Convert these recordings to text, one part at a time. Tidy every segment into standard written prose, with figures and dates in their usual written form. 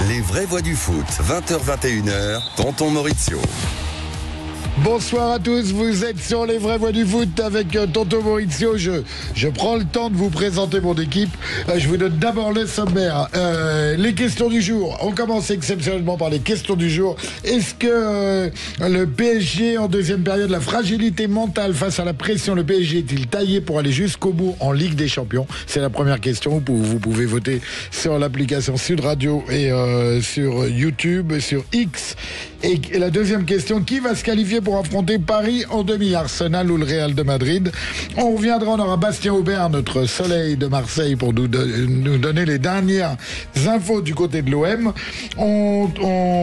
Les vraies voix du foot, 20h-21h, Tonton Maurizio. Bonsoir à tous, vous êtes sur les vraies voix du foot avec Tonton Maurizio. Je prends le temps de vous présenter mon équipe. Je vous donne d'abord le sommaire. Les questions du jour. On commence exceptionnellement par les questions du jour. Est-ce que le PSG en deuxième période, la fragilité mentale face à la pression, le PSG est-il taillé pour aller jusqu'au bout en Ligue des Champions? C'est la première question. Vous pouvez voter sur l'application Sud Radio et sur YouTube, sur X. Et la deuxième question, qui va se qualifier pour affronter Paris en demi, Arsenal ou le Real de Madrid? On reviendra, on aura Bastien Aubert, notre soleil de Marseille, pour nous donner les dernières infos du côté de l'OM. On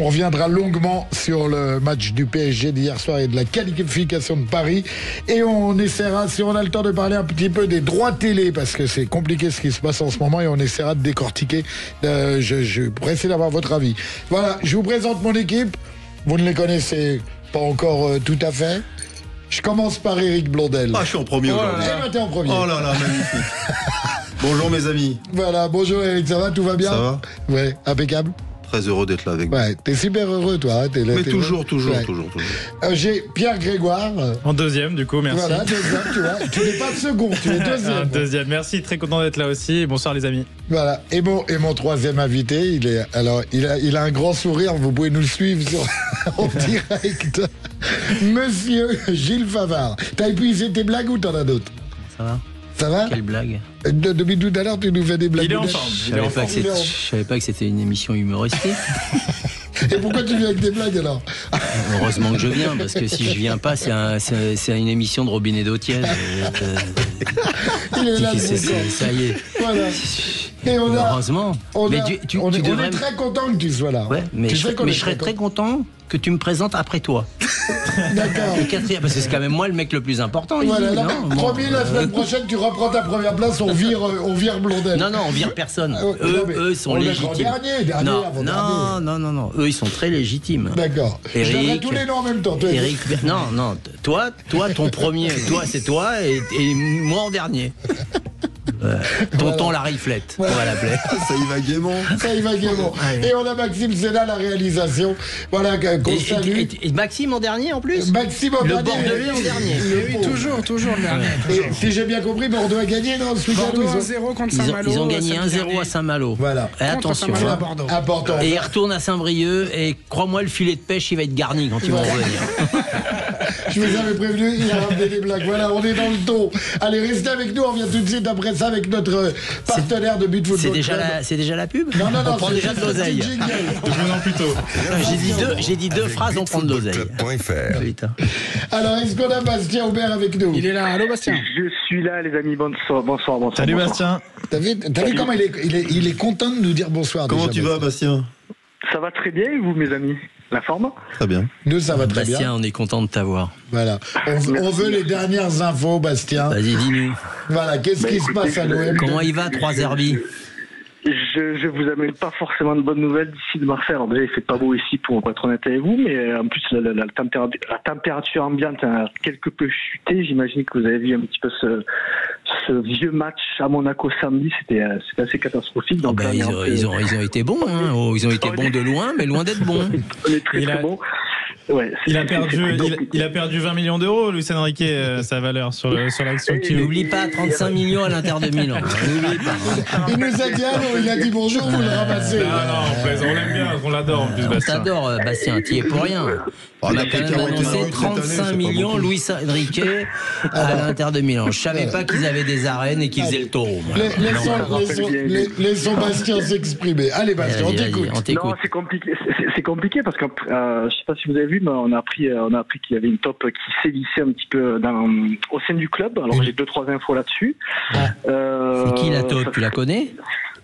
reviendra longuement sur le match du PSG d'hier soir et de la qualification de Paris. Et on essaiera, si on a le temps, de parler un petit peu des droits télé, parce que c'est compliqué ce qui se passe en ce moment et on essaiera de décortiquer. Je pressé d'avoir votre avis. Voilà, je vous présente mon équipe. Vous ne les connaissez pas encore tout à fait. Je commence par Eric Blondel. Ah, je suis en premier aujourd'hui. Eh ben, t'es en premier. Oh là là, magnifique. Bonjour mes amis. Voilà, bonjour Eric, ça va, tout va bien? Ça va? Ouais, impeccable. Très heureux d'être là avec vous. Ouais, t'es super heureux toi. Hein, Mais toujours. J'ai Pierre Grégoire. En deuxième, du coup, merci. Voilà, deuxième, tu vois. Tu n'es pas second, tu es deuxième. Deuxième, merci, très content d'être là aussi. Bonsoir les amis. Voilà, et mon troisième invité, il a un grand sourire, vous pouvez nous le suivre en direct. Monsieur Gilles Favard. T'as épuisé tes blagues ou t'en as d'autres? Ça va? Ça va? Quelle blague? Depuis tout à l'heure, tu nous fais des blagues. Il est en forme. Je savais pas que c'était une émission humoristique. Et pourquoi tu viens avec des blagues alors? Heureusement que je viens, parce que si je viens pas, c'est une émission de robinet d'eau tiède. Il est là, ça y est. Voilà. Et heureusement. On est très content que tu sois là. Ouais, mais je serais très content que tu me présentes après toi. D'accord. Et quatrième, parce que c'est quand même moi le mec le plus important ici. Voilà, Non, promis, la semaine prochaine, tu reprends ta première place, on vire Blondel. Non, on vire personne. Eux sont légitimes. Non. Eux, ils sont très légitimes. D'accord. Eric, je donnerai tous les noms en même temps. Toi, Eric, non. Toi, ton premier, toi, c'est toi, et moi en dernier. Tonton la riflette, on va l'appeler. Ça y va gaiement. Et on a Maxime Sénat, la réalisation. Voilà, qu'on salue. Et Maxime en dernier en plus? Maxime en dernier. Le Bordelais en dernier. Oui, toujours le dernier. Et si j'ai bien compris, Bordeaux a gagné, non? Bordeaux 1-0 contre Saint-Malo. Ils ont gagné 1-0 à Saint-Malo. Voilà. Et attention. À Bordeaux. Important. Et ils retournent à Saint-Brieuc et crois-moi, le filet de pêche, il va être garni quand ils vont revenir. Je vous avais prévenu, il a ramené des blagues. Voilà, on est dans le ton. Allez, restez avec nous, on vient tout de suite après ça avec notre partenaire de But Football Club. C'est déjà la pub? Non, on prend déjà de l'oseille. Plus tôt. J'ai dit deux phrases, on prend de l'oseille. Alors, est-ce qu'on a Bastien Aubert avec nous? Il est là, allô Bastien? Je suis là les amis, bonsoir. Salut Bastien. T'as vu comment il est content de nous dire bonsoir? Comment déjà, tu vas, Bastien? Ça va très bien et vous mes amis? La forme? Très bien. Nous, ça va très bien. Bastien, on est content de t'avoir. Voilà. On veut les dernières infos, Bastien. Vas-y, dis-nous. Voilà, qu'est-ce qui se passe à l'OM? Comment il va, 3 Herbie? Je vous amène pas forcément de bonnes nouvelles d'ici de Marseille. Alors déjà, il fait pas beau ici pour être honnête avec vous, mais en plus la température ambiante a quelque peu chuté. J'imagine que vous avez vu un petit peu ce vieux match à Monaco samedi, c'était assez catastrophique. Donc, ils ont été bons, hein. Ils ont été bons de loin, mais loin d'être bons. On est très bons. Ouais, il a perdu 20 millions d'euros, Luis Enrique, sa valeur sur l'action qui. N'oublie pas, 35 millions à l'Inter de Milan. N'oublie pas. Il nous a dit il a dit bonjour, vous le ramassez. Non, on l'aime bien, on l'adore en plus, Bastien. On t'adore, Bastien, t'y es pour rien. On a quand même annoncé 35 millions Luis Enrique à l'Inter de Milan. Je savais pas qu'ils avaient des arènes et qu'ils faisaient le taureau. Laissons Bastien s'exprimer. Allez Bastien, on t'écoute. Non, c'est compliqué parce que je sais pas si vous avez vu, mais on a appris qu'il y avait une top qui sévissait un petit peu au sein du club. Alors j'ai 2-3 infos là-dessus. C'est qui la top? Tu la connais?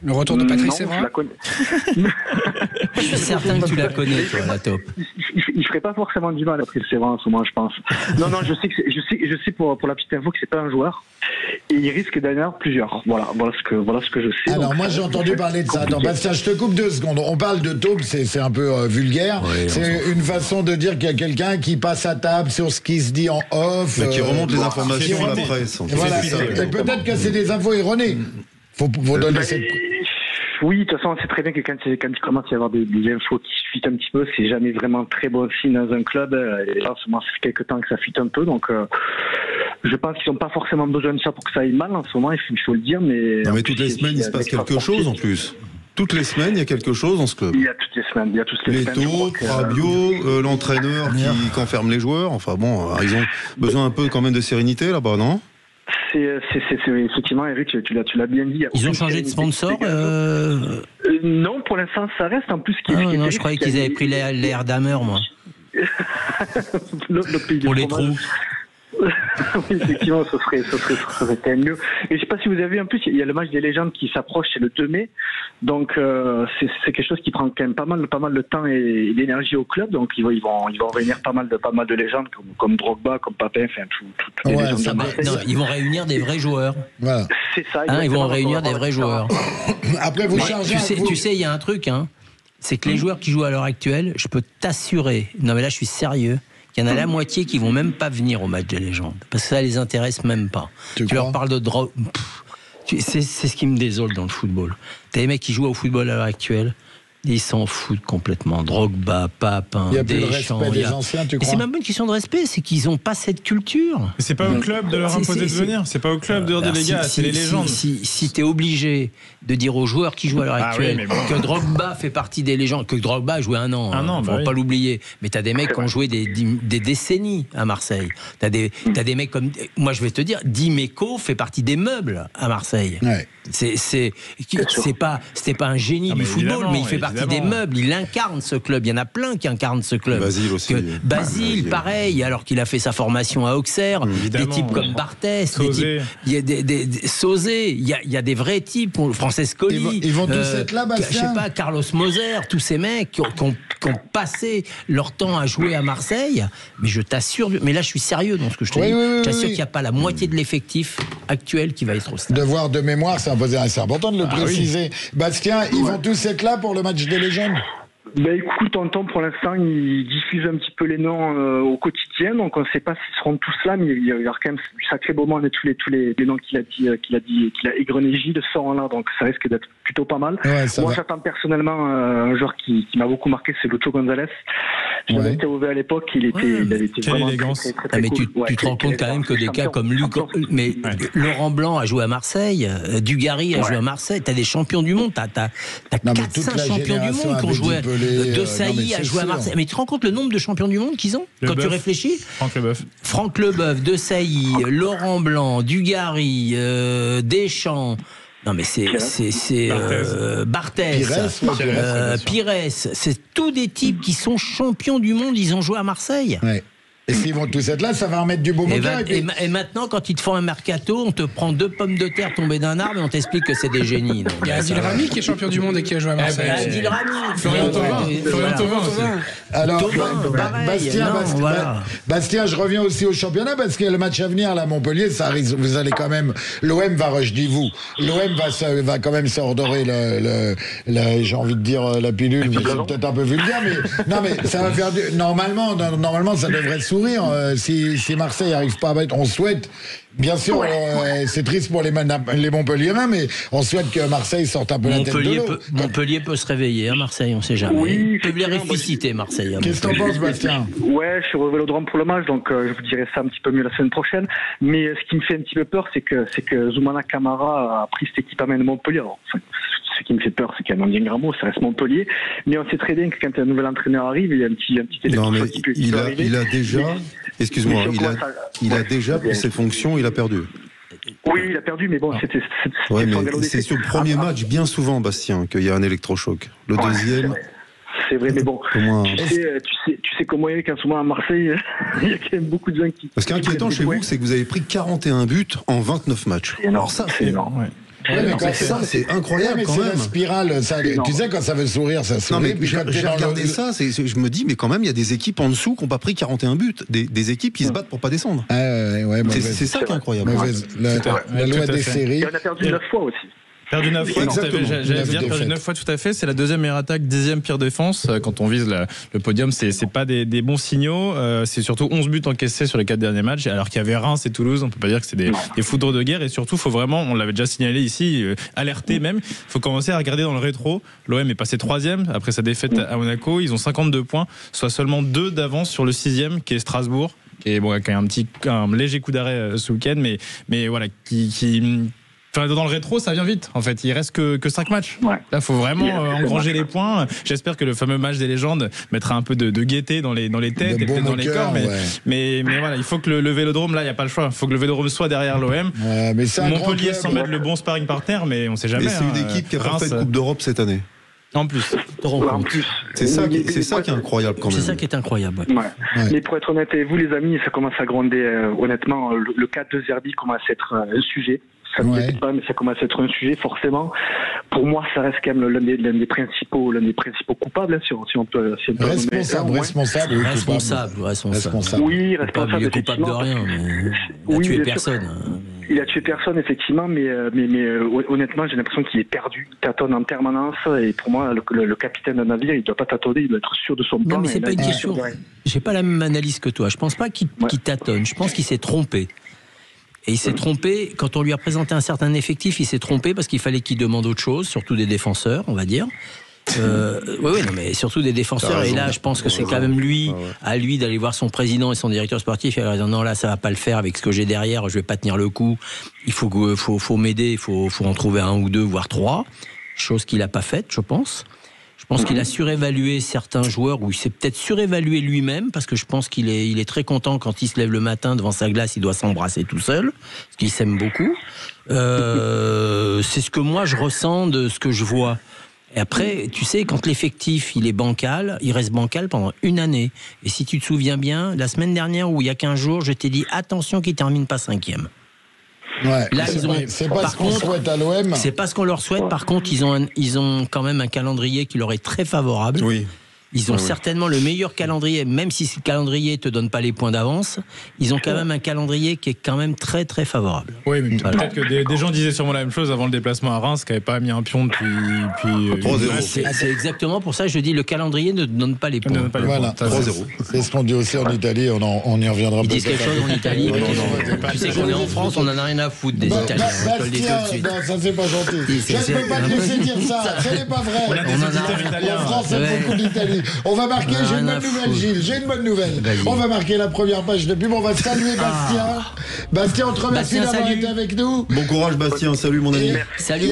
Le retour de Patrice Evra? Je la connais. Je suis certain que tu la connais, toi, la top. Il ferait pas forcément du mal à Patrice Evra en ce moment, je pense. Non, je sais pour la petite info que c'est pas un joueur. Et il risque d'en avoir plusieurs. Voilà ce que je sais. Alors donc, moi j'ai entendu parler de ça. Attends, Bastien, je te coupe 2 secondes. On parle de taupe, c'est un peu vulgaire. Oui, c'est une façon de dire qu'il y a quelqu'un qui passe à table sur ce qui se dit en off. Qui remonte les informations à la presse. Voilà. Et peut-être que c'est des infos erronées. Faut donner cette... Oui, de toute façon, on sait très bien que quand il commence à y avoir des infos qui fuitent un petit peu, c'est jamais vraiment très bon signe dans un club. Et là, ça fait quelques temps que ça fuite un peu, donc je pense qu'ils n'ont pas forcément besoin de ça pour que ça aille mal en ce moment, il faut le dire. Mais toutes les semaines, il se passe quelque chose en plus. Toutes les semaines, il y a quelque chose dans ce club. Il y a toutes les semaines, Leto, Rabiot, l'entraîneur qui enferme les joueurs. Enfin bon, ils ont besoin un peu quand même de sérénité là-bas, non ? C'est effectivement, Eric, tu l'as bien dit. Ils ont changé de sponsor Non, pour l'instant, ça reste. En plus, non, je croyais qu'ils avaient pris l'air d'Hammer, moi. Pour les trous. Oui, effectivement, ça serait quand même mieux. Et je sais pas si vous avez vu, en plus, il y a le match des légendes qui s'approche, c'est le 2 mai. Donc, c'est quelque chose qui prend quand même pas mal de temps et d'énergie au club. Donc, ils vont réunir pas mal de légendes comme Drogba, comme Papin, enfin, toutes les légendes de Marseille. Non, ils vont réunir des vrais joueurs. Voilà. C'est ça. Ils vont réunir des vrais joueurs. Après, vous chargez. Tu sais, il y a un truc, c'est que les joueurs qui jouent à l'heure actuelle, je peux t'assurer, non mais là je suis sérieux, qu'il y en a la moitié qui vont même pas venir au match des légendes, parce que ça les intéresse même pas. Tu leur parles de drogue. C'est ce qui me désole dans le football. T'as des mecs qui jouent au football à l'heure actuelle, ils s'en foutent complètement. Drogba, Papin, Deschamps. Il y a plus de respect des anciens, tu crois ? C'est même pas une question de respect, c'est qu'ils n'ont pas cette culture. C'est pas au club de leur imposer de venir. C'est pas au club de dire les gars, c'est les légendes. Si t'es obligé de dire aux joueurs qui jouent à l'heure actuelle que Drogba fait partie des légendes, que Drogba a joué un an, faut pas l'oublier. Mais t'as des mecs qui ont joué des décennies à Marseille. T'as des mecs comme, moi je vais te dire, Dimeco fait partie des meubles à Marseille. Ouais. C'était pas un génie du football, mais il fait partie des meubles. Il incarne ce club. Il y en a plein qui incarnent ce club. Basile aussi. Basile, pareil, alors qu'il a fait sa formation à Auxerre. Des types comme Barthès, Sauzé. Il y a des vrais types. Francescoli. Ils vont tous être là, Bastien. Je sais pas, Carlos Moser, tous ces mecs qui ont passé leur temps à jouer à Marseille. Mais je t'assure, mais là je suis sérieux dans ce que je te dis. Je t'assure qu'il n'y a pas la moitié de l'effectif actuel qui va être au stade. Devoir de mémoire, c'est important de le préciser. Bastien, ils vont tous être là pour le match des légendes ? Ben écoute, Tonton, pour l'instant, il diffuse un petit peu les noms au quotidien, donc on ne sait pas s'ils seront tous là, mais il y a quand même du sacré beau monde et tous les noms qu'il a égrenés Gilles seront là, donc ça risque d'être plutôt pas mal. Ouais, moi, j'attends personnellement un joueur qui m'a beaucoup marqué, c'est Lucho González. Je l'avais interviewé à l'époque, il avait été vraiment très mais cool. Tu te rends compte quand même que des cas comme Laurent Blanc a joué à Marseille, Dugarry a joué à Marseille, t'as des champions du monde, t'as 4-5 champions du monde qui ont joué. De Sailly a joué à Marseille. Mais tu te rends compte le nombre de champions du monde qu'ils ont quand tu réfléchis ? Franck Leboeuf, De Sailly, Laurent Blanc, Dugarry, Deschamps. Non mais c'est Barthès, Pires, c'est tous des types qui sont champions du monde, ils ont joué à Marseille. Ouais. Et s'ils vont tous être là, ça va remettre du beau moteur. Et maintenant, quand ils te font un mercato, on te prend 2 pommes de terre tombées d'un arbre et on t'explique que c'est des génies. Il y a Adil Rami qui est champion du monde et qui a joué à Marseille. Adil Rami, Florian Thauvin. Alors, Bastien, je reviens aussi au championnat parce que le match à venir, là, Montpellier, ça arrive. Vous allez quand même. L'OM va, je dis vous, l'OM va quand même se redorer j'ai envie de dire la pilule, c'est peut-être un peu vulgaire, mais ça va faire normalement, ça devrait sourire si Marseille n'arrive pas à battre. On souhaite, bien sûr, c'est triste pour les Montpelliérains, mais on souhaite que Marseille sorte un peu la tête de l'eau. Montpellier peut se réveiller, Marseille, on ne sait jamais. Oui, peut les ressusciter, Marseille. Qu'est-ce que t'en penses, Bastien ? Ouais, je suis au Vélodrome pour le match, donc je vous dirai ça un petit peu mieux la semaine prochaine. Mais ce qui me fait un petit peu peur, c'est que Zoumana Camara a pris cette équipe à main de Montpellier. Alors, ce qui me fait peur, c'est qu'il y a un bien grand mot, ça reste Montpellier. Mais on sait très bien que quand un nouvel entraîneur arrive, il y a un petit élément qui peut arriver. Il a déjà, excuse-moi, il a déjà pris ses fonctions, il a perdu. Oui, il a perdu, mais bon, c'était c'est sur le premier match, bien souvent, Bastien, qu'il y a un électrochoc. Le deuxième... C'est vrai, mais bon, tu sais comment il est qu'en ce moment à Marseille, il y a quand même beaucoup de gens qui... Parce qu'inquiétant chez vous, c'est que vous avez pris 41 buts en 29 matchs. Alors ça, c'est énorme. C'est incroyable quand même. C'est la spirale. Tu sais, quand ça veut sourire, ça sourit. Non, mais j'ai regardé ça, je me dis, mais quand même, il y a des équipes en dessous qui n'ont pas pris 41 buts. Des équipes qui se battent pour pas descendre. C'est ça qui est incroyable. La loi des séries. Et on a perdu 9 fois aussi. Perdu 9 fois, j'allais dire perdu 9 fois tout à fait. C'est la deuxième meilleure attaque, 10e pire défense. Quand on vise le podium, c'est pas des bons signaux. C'est surtout 11 buts encaissés sur les 4 derniers matchs. Alors qu'il y avait Reims et Toulouse, on peut pas dire que c'est des foudres de guerre. Et surtout, faut vraiment, on l'avait déjà signalé ici, alerter même. Faut commencer à regarder dans le rétro. L'OM est passé 3e après sa défaite à Monaco. Ils ont 52 points, soit seulement 2 d'avance sur le 6e qui est Strasbourg. Et bon, qui a un léger coup d'arrêt ce week-end, mais voilà, Enfin, dans le rétro, ça vient vite. En fait, il reste que 5 matchs. Là, il faut vraiment engranger les points. J'espère que le fameux match des légendes mettra un peu de gaieté dans les têtes et peut-être dans les corps. Mais voilà, il faut que le Vélodrome, là, il n'y a pas le choix. Il faut que le Vélodrome soit derrière l'OM. Montpellier semble être le bon sparring partner, mais on ne sait jamais. Et c'est une équipe qui a pas fait de Coupe d'Europe cette année. En plus. C'est ça qui est incroyable quand même. C'est ça qui est incroyable. Mais pour être honnête avec vous, les amis, ça commence à gronder. Honnêtement, le cas de Zerbi commence à être un sujet. Ça ne me pas, mais ça commence à être un sujet, forcément. Pour moi, ça reste quand même l'un des principaux coupables, si on peut. Responsable. Oui, responsable. Il est coupable de rien, mais il a tué personne. Il a tué personne, effectivement, mais honnêtement, j'ai l'impression qu'il est perdu. Il tâtonne en permanence, et pour moi, le capitaine d'un navire, il ne doit pas tâtonner, il doit être sûr de son plan. Non, mais c'est pas une question. J'ai pas la même analyse que toi. Je pense pas qu'il tâtonne. Je pense qu'il s'est trompé. Et il s'est trompé, quand on lui a présenté un certain effectif, il s'est trompé parce qu'il fallait qu'il demande autre chose, surtout des défenseurs, on va dire. Oui, non, mais surtout des défenseurs. Et là, je pense que c'est quand même à lui d'aller voir son président et son directeur sportif et leur dire non, là, ça va pas le faire avec ce que j'ai derrière, je vais pas tenir le coup. Il faut m'aider, il faut en trouver 1 ou 2, voire 3. Chose qu'il a pas faite, je pense. Je pense qu'il a surévalué certains joueurs, ou il s'est peut-être surévalué lui-même, parce que je pense qu'il est très content quand il se lève le matin devant sa glace, il doit s'embrasser tout seul, parce qu'il s'aime beaucoup. C'est ce que moi je ressens de ce que je vois. Et après, tu sais, quand l'effectif il est bancal, il reste bancal pendant 1 année. Et si tu te souviens bien, la semaine dernière ou il y a 15 jours, je t'ai dit attention qu'il termine pas 5e. Là, c'est pas ce qu'on souhaite à l'OM. C'est pas ce qu'on leur souhaite. Par contre, ils ont quand même un calendrier qui leur est très favorable. Oui. Ils ont certainement le meilleur calendrier, même si ce calendrier te donne pas les points d'avance. Ils ont quand même un calendrier qui est quand même très très favorable. Oui, mais peut-être que des gens disaient sûrement la même chose avant le déplacement à Reims, qui n'avait pas mis un pion depuis 3-0. C'est exactement pour ça que je dis le calendrier ne donne pas les points. Voilà. 3-0. C'est ce qu'on dit aussi en Italie. On y reviendra. Ils disent quelque chose en Italie. Tu sais qu'on est en France, on en a rien à foutre des Italiens. Non, ça c'est pas gentil. Je ne peux pas te laisser dire ça. Ce n'est pas vrai. En France, aime beaucoup l'Italie. On va marquer, j'ai une bonne nouvelle, Gilles, j'ai une bonne nouvelle. On va marquer la première page de pub, on va saluer Bastien. Bastien, on te remercie d'avoir été avec nous. Bon courage Bastien, salut mon ami. Salut,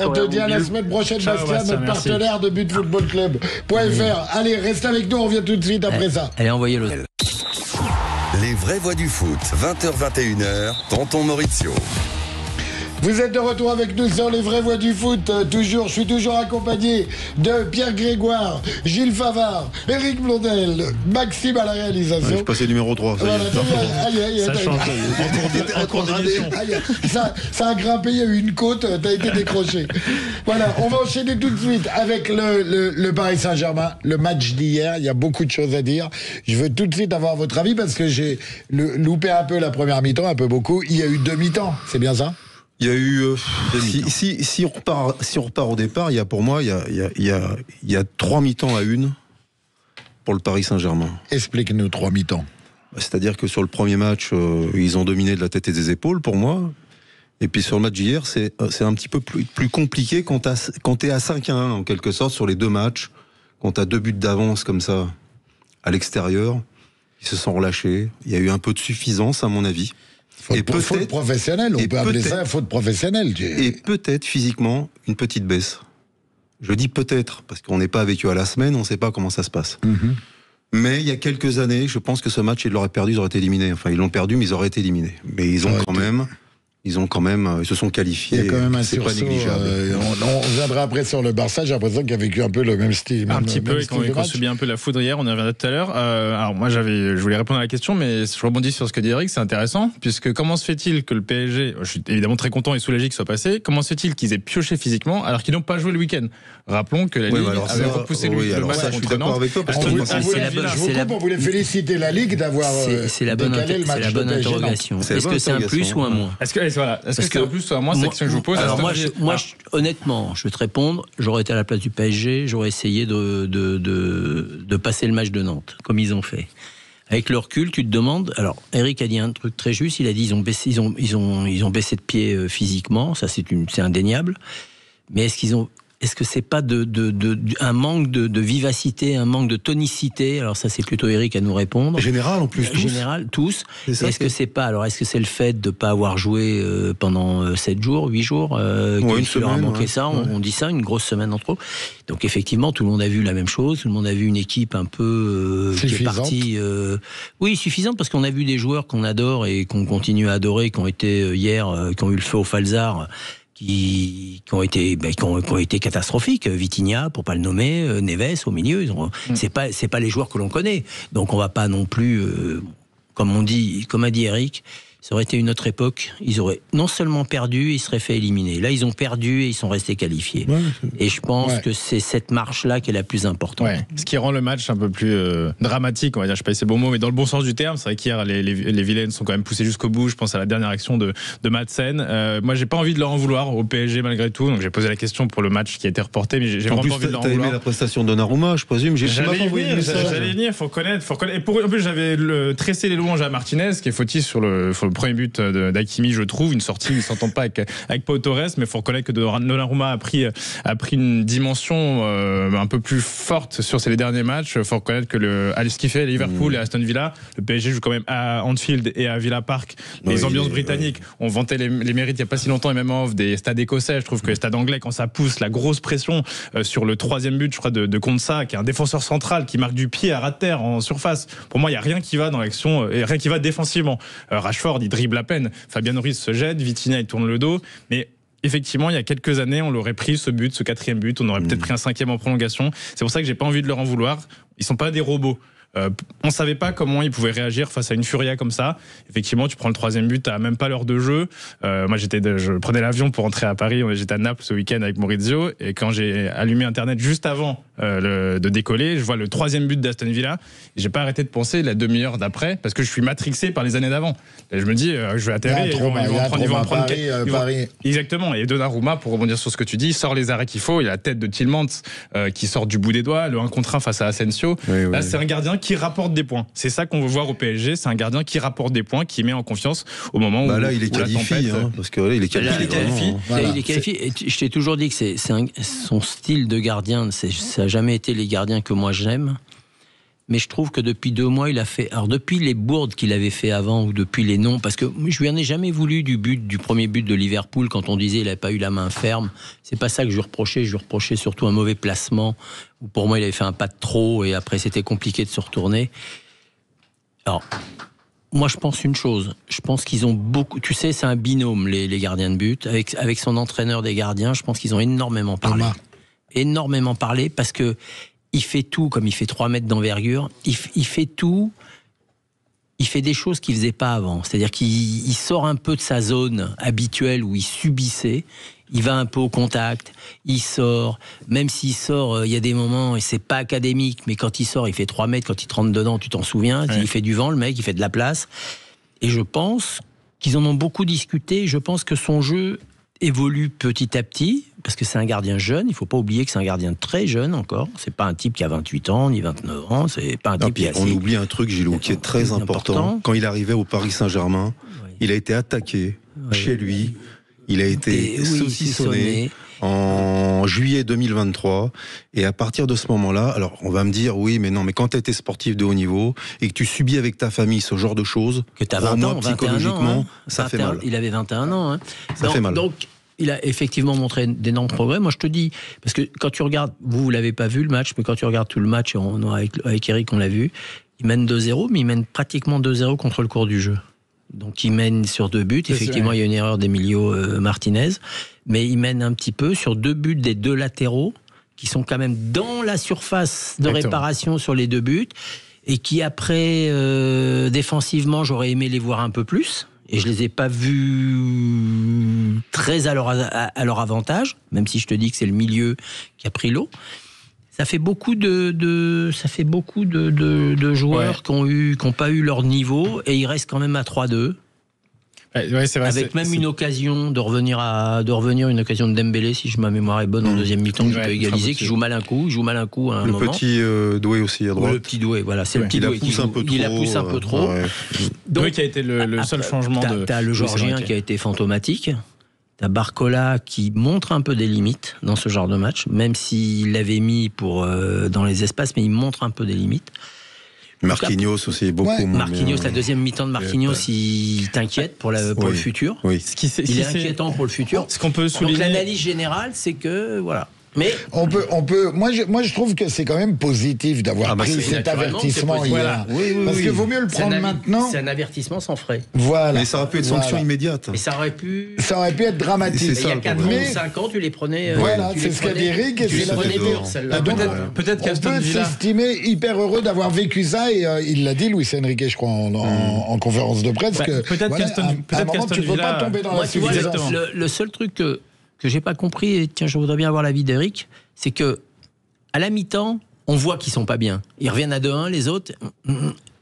on te dit à la semaine prochaine. Ciao, Bastien, notre partenaire de butfootballclub.fr. Allez, reste avec nous, on revient tout de suite après ça. Allez, envoyez-le. Les vraies voix du foot, 20h-21h, Tonton Maurizio. Vous êtes de retour avec nous sur les vraies voix du foot. Je suis toujours accompagné de Pierre Grégoire, Gilles Favard, Éric Blondel, Maxime à la réalisation. Je suis passé numéro 3. Ça change. Ça a grimpé, il y a eu une côte, t'as été décroché. Voilà, on va enchaîner tout de suite avec le Paris Saint-Germain, le match d'hier. Il y a beaucoup de choses à dire. Je veux tout de suite avoir votre avis parce que j'ai loupé un peu la première mi-temps, un peu beaucoup. Il y a eu 2 mi-temps, c'est bien ça? Il y a eu si on repart au départ, il y a pour moi il y a 3 mi-temps à 1 pour le Paris Saint-Germain. Explique-nous 3 mi-temps. C'est-à-dire que sur le premier match, ils ont dominé de la tête et des épaules pour moi. Et puis sur le match d'hier, c'est un petit peu plus compliqué quand t'es à 5-1 en quelque sorte sur les 2 matchs, quand t'as 2 buts d'avance comme ça à l'extérieur, ils se sont relâchés. Il y a eu un peu de suffisance à mon avis. Faute professionnelle, on peut appeler ça faute professionnelle. Et peut-être physiquement une petite baisse. Je dis peut-être, parce qu'on n'est pas avec eux à la semaine, on ne sait pas comment ça se passe. Mais il y a quelques années, je pense que ce match, ils l'auraient perdu, ils auraient été éliminés. Enfin, ils l'ont perdu, mais ils auraient été éliminés. Mais ils ont quand même, ils se sont qualifiés. Il y a quand même un c'est sursaut. Pas négligeable. On reviendra après sur le Barça. J'ai l'impression qu'il a vécu un peu le même style. Un petit peu, et qu'on subit un peu la foudre hier, on y reviendra tout à l'heure. Alors moi, je voulais répondre à la question, mais je rebondis sur ce que dit Eric, c'est intéressant, puisque comment se fait-il que le PSG, je suis évidemment très content et soulagé qu'il soit passé, comment se fait-il qu'ils aient pioché physiquement alors qu'ils n'ont pas joué le week-end? Rappelons que la Ligue avait repoussé le match contre Nantes. On voulait féliciter la Ligue d'avoir c'est la bonne interrogation. Est-ce que c'est un plus ou un moins? Est-ce voilà. Est-ce que c'est en plus, moi, c'est la question que je vous pose. Alors honnêtement, je vais te répondre, j'aurais été à la place du PSG, j'aurais essayé de passer le match de Nantes, comme ils ont fait. Avec le recul, tu te demandes. Alors, Eric a dit un truc très juste. Il a dit ils ont baissé de pied physiquement. Ça, c'est indéniable. Mais est-ce que c'est pas un manque de vivacité, un manque de tonicité? Alors ça, c'est plutôt Eric à nous répondre. Général en plus. Général, tous. Est-ce que c'est le fait de pas avoir joué pendant 7 jours, 8 jours, une semaine, leur a manqué ça? On dit ça, une grosse semaine en trop. Donc effectivement, tout le monde a vu la même chose. Tout le monde a vu une équipe un peu qui est partie. Oui, suffisante, parce qu'on a vu des joueurs qu'on adore et qu'on continue à adorer, qui ont été hier, qui ont eu le feu au Falzar. Qui ont été catastrophiques. Vitinha, pour pas le nommer, Neves au milieu. C'est pas les joueurs que l'on connaît. Donc on va pas non plus, comme a dit Eric, ça aurait été une autre époque. Ils auraient non seulement perdu, ils seraient fait éliminer. Là, ils ont perdu et ils sont restés qualifiés. Ouais, et je pense que c'est cette marche-là qui est la plus importante. Ouais. Ce qui rend le match un peu plus dramatique, on va dire. Je sais pas si c'est bon mot, mais dans le bon sens du terme. C'est vrai qu'hier, les Vilaines sont quand même poussés jusqu'au bout. Je pense à la dernière action de Madsen. Moi, j'ai pas envie de leur en vouloir au PSG malgré tout. Donc, j'ai posé la question pour le match qui a été reporté, mais j'ai vraiment pas envie de leur en vouloir. T'as aimé la prestation de Donnarumma, je présume. J'allais venir, faut connaître. Et en plus, j'avais tressé les louanges à Martinez, qui est fautif sur le premier but d'Hakimi, je trouve. Une sortie, il ne s'entend pas avec Pau Torres, mais il faut reconnaître que Donnarumma a pris une dimension un peu plus forte sur ces derniers matchs. Il faut reconnaître que ce qu'il fait à Liverpool et à Aston Villa, le PSG joue quand même à Anfield et à Villa Park. Les ambiances britanniques, on vantait les mérites il n'y a pas si longtemps, et même en off, des stades écossais. Je trouve que les stades anglais, quand ça pousse, la grosse pression sur le 3e but, je crois, de Konsa, qui est un défenseur central, qui marque du pied à ras de terre en surface. Pour moi, il n'y a rien qui va dans l'action, et rien qui va défensivement. Rashford, il dribble à peine. Fabien Ruiz se jette, Vitinha, il tourne le dos. Mais effectivement, il y a quelques années, on l'aurait pris, ce 4e but. On aurait peut-être pris un 5e en prolongation. C'est pour ça que j'ai pas envie de leur en vouloir. Ils sont pas des robots. On savait pas comment ils pouvaient réagir face à une Furia comme ça. Effectivement, tu prends le 3e but, t'as même pas l'heure de jeu. Moi, je prenais l'avion pour rentrer à Paris. J'étais à Naples ce week-end avec Maurizio, et quand j'ai allumé Internet juste avant de décoller, je vois le 3e but d'Aston Villa. Et j'ai pas arrêté de penser la demi-heure d'après, parce que je suis matrixé par les années d'avant. Et je me dis, je vais atterrir. Ils vont prendre Paris. Exactement. Et Donnarumma, pour rebondir sur ce que tu dis, sort les arrêts qu'il faut. Il y a la tête de Tielemans qui sort du bout des doigts, le 1 contre 1 face à Asensio. Là, c'est un gardien qui rapporte des points. C'est ça qu'on veut voir au PSG. C'est un gardien qui rapporte des points, qui met en confiance au moment où là, il est qualifié, parce que là, il est qualifié. Il est qualifié. Et je t'ai toujours dit que son style de gardien, ça n'a jamais été les gardiens que moi j'aime. Mais je trouve que depuis 2 mois, il a fait. Alors, depuis les bourdes qu'il avait fait avant, ou depuis les noms, parce que je lui en ai jamais voulu du premier but de Liverpool, quand on disait qu'il n'avait pas eu la main ferme. C'est pas ça que je lui reprochais. Je lui reprochais surtout un mauvais placement, où pour moi, il avait fait un pas de trop, et après, c'était compliqué de se retourner. Alors, moi, je pense une chose. Je pense qu'ils ont beaucoup. Tu sais, c'est un binôme, les gardiens de but. Avec son entraîneur des gardiens, je pense qu'ils ont énormément parlé. Énormément parlé, parce que il fait tout, comme il fait 3 mètres d'envergure, il fait tout, il fait des choses qu'il ne faisait pas avant. C'est-à-dire qu'il sort un peu de sa zone habituelle où il subissait, il va un peu au contact, il sort, même s'il sort, il y a des moments, et c'est pas académique, mais quand il sort, il fait 3 mètres, quand il te rentre dedans, tu t'en souviens, il fait du vent, le mec, il fait de la place. Et je pense qu'ils en ont beaucoup discuté, je pense que son jeu évolue petit à petit, parce que c'est un gardien jeune. Il ne faut pas oublier que c'est un gardien très jeune encore. C'est pas un type qui a 28 ans ni 29 ans. C'est pas un type qui a on oublie un truc, Gilou, qui est très important. Quand il arrivait au Paris Saint-Germain, il a été attaqué chez lui. Il a été saucissonné en juillet 2023. Et à partir de ce moment-là, alors on va me dire, oui, mais non, mais quand tu étais sportif de haut niveau et que tu subis avec ta famille ce genre de choses, que tu as 20 ans, psychologiquement, ça fait mal. Il avait 21 ans. Ça fait mal. Donc, il a effectivement montré d'énormes progrès. Moi, je te dis, parce que quand tu regardes, vous l'avez pas vu le match, mais quand tu regardes tout le match, avec Eric, on l'a vu, il mène 2-0, mais il mène pratiquement 2-0 contre le cours du jeu. Donc, il mène sur 2 buts. Effectivement, il y a une erreur d'Emilio Martinez, mais il mène un petit peu sur 2 buts des 2 latéraux, qui sont quand même dans la surface de réparation sur les 2 buts, et qui après, défensivement, j'aurais aimé les voir un peu plus. Et je les ai pas vus très à leur avantage, même si je te dis que c'est le milieu qui a pris l'eau. Ça fait beaucoup de joueurs qui ont pas eu leur niveau, et ils restent quand même à 3-2. Ouais, c'est vrai, avec même une occasion de revenir, une occasion de Dembélé, si ma mémoire est bonne, en deuxième mi-temps, qui peut égaliser, qui joue mal un coup à un moment. Le petit Doué aussi à droite. Le petit Doué, voilà, c'est le petit Doué qui la pousse un peu trop. Ouais. Doué qui a été le seul changement de... T'as le Georgien qui a été fantomatique. T'as Barcola qui montre un peu des limites dans ce genre de match, même s'il l'avait mis dans les espaces, mais il montre un peu des limites. Marquinhos aussi, beaucoup. Marquinhos, la deuxième mi-temps de Marquinhos, il t'inquiète pour le futur. Oui. Il est inquiétant pour le futur. Ce qu'on peut souligner. Donc l'analyse générale, c'est que voilà. Mais on peut. Moi, je trouve que c'est quand même positif d'avoir pris cet avertissement hier. Parce qu'il vaut mieux le prendre maintenant. C'est un avertissement sans frais. Voilà. Mais ça aurait pu être sanction immédiate. Et ça aurait pu être dramatique. Il y a 4 ans ou 5 ans, tu les prenais. Voilà, c'est ce qu'a dit Eric. Et c'est la vérité. Peut-être qu'Aston Villa. On peut s'estimer hyper heureux d'avoir vécu ça. Et il l'a dit, Luis Enrique, je crois, en conférence de presse. Peut-être qu'Aston Villa. Tu ne peux pas tomber dans la suffisance. Le seul truc que j'ai pas compris, et tiens, je voudrais bien avoir l'avis d'Eric, c'est que à la mi-temps, on voit qu'ils sont pas bien. Ils reviennent à 2-1, les autres.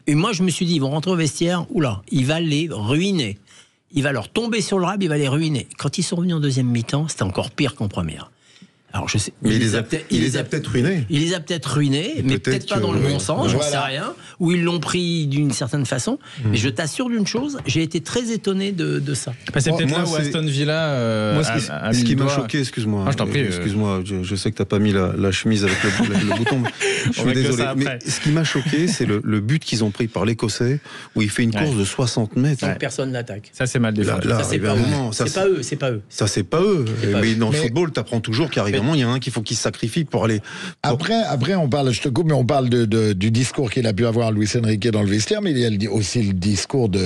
Et moi, je me suis dit, ils vont rentrer au vestiaire, oula, il va les ruiner. Il va leur tomber sur le rab, il va les ruiner. Quand ils sont revenus en deuxième mi-temps, c'était encore pire qu'en première. Alors je sais, mais il les a peut-être ruinés. Il les a peut-être ruinés, mais peut-être pas dans le bon sens, j'en sais rien. Ou ils l'ont pris d'une certaine façon. Mais je t'assure d'une chose, j'ai été très étonné de ça. C'est peut-être là où Aston Villa. Ce qui m'a choqué, excuse-moi. Je t'en prie. Excuse-moi, je sais que t'as pas mis la chemise avec le bouton. Je suis désolé. Mais ce qui m'a choqué, c'est le but qu'ils ont pris par l'Écossais, où il fait une course de 60 mètres. Personne n'attaque. Ça, c'est mal défendu. Ça, c'est pas eux. Ça, c'est pas eux. Mais dans le football, t'apprends toujours qu'arrive. Il y a un qu'il faut qu'il se sacrifie pour aller. Après, on parle, je te coupe, mais on parle du discours qu'il a pu avoir Luis Enrique dans le vestiaire, mais il y a aussi le discours de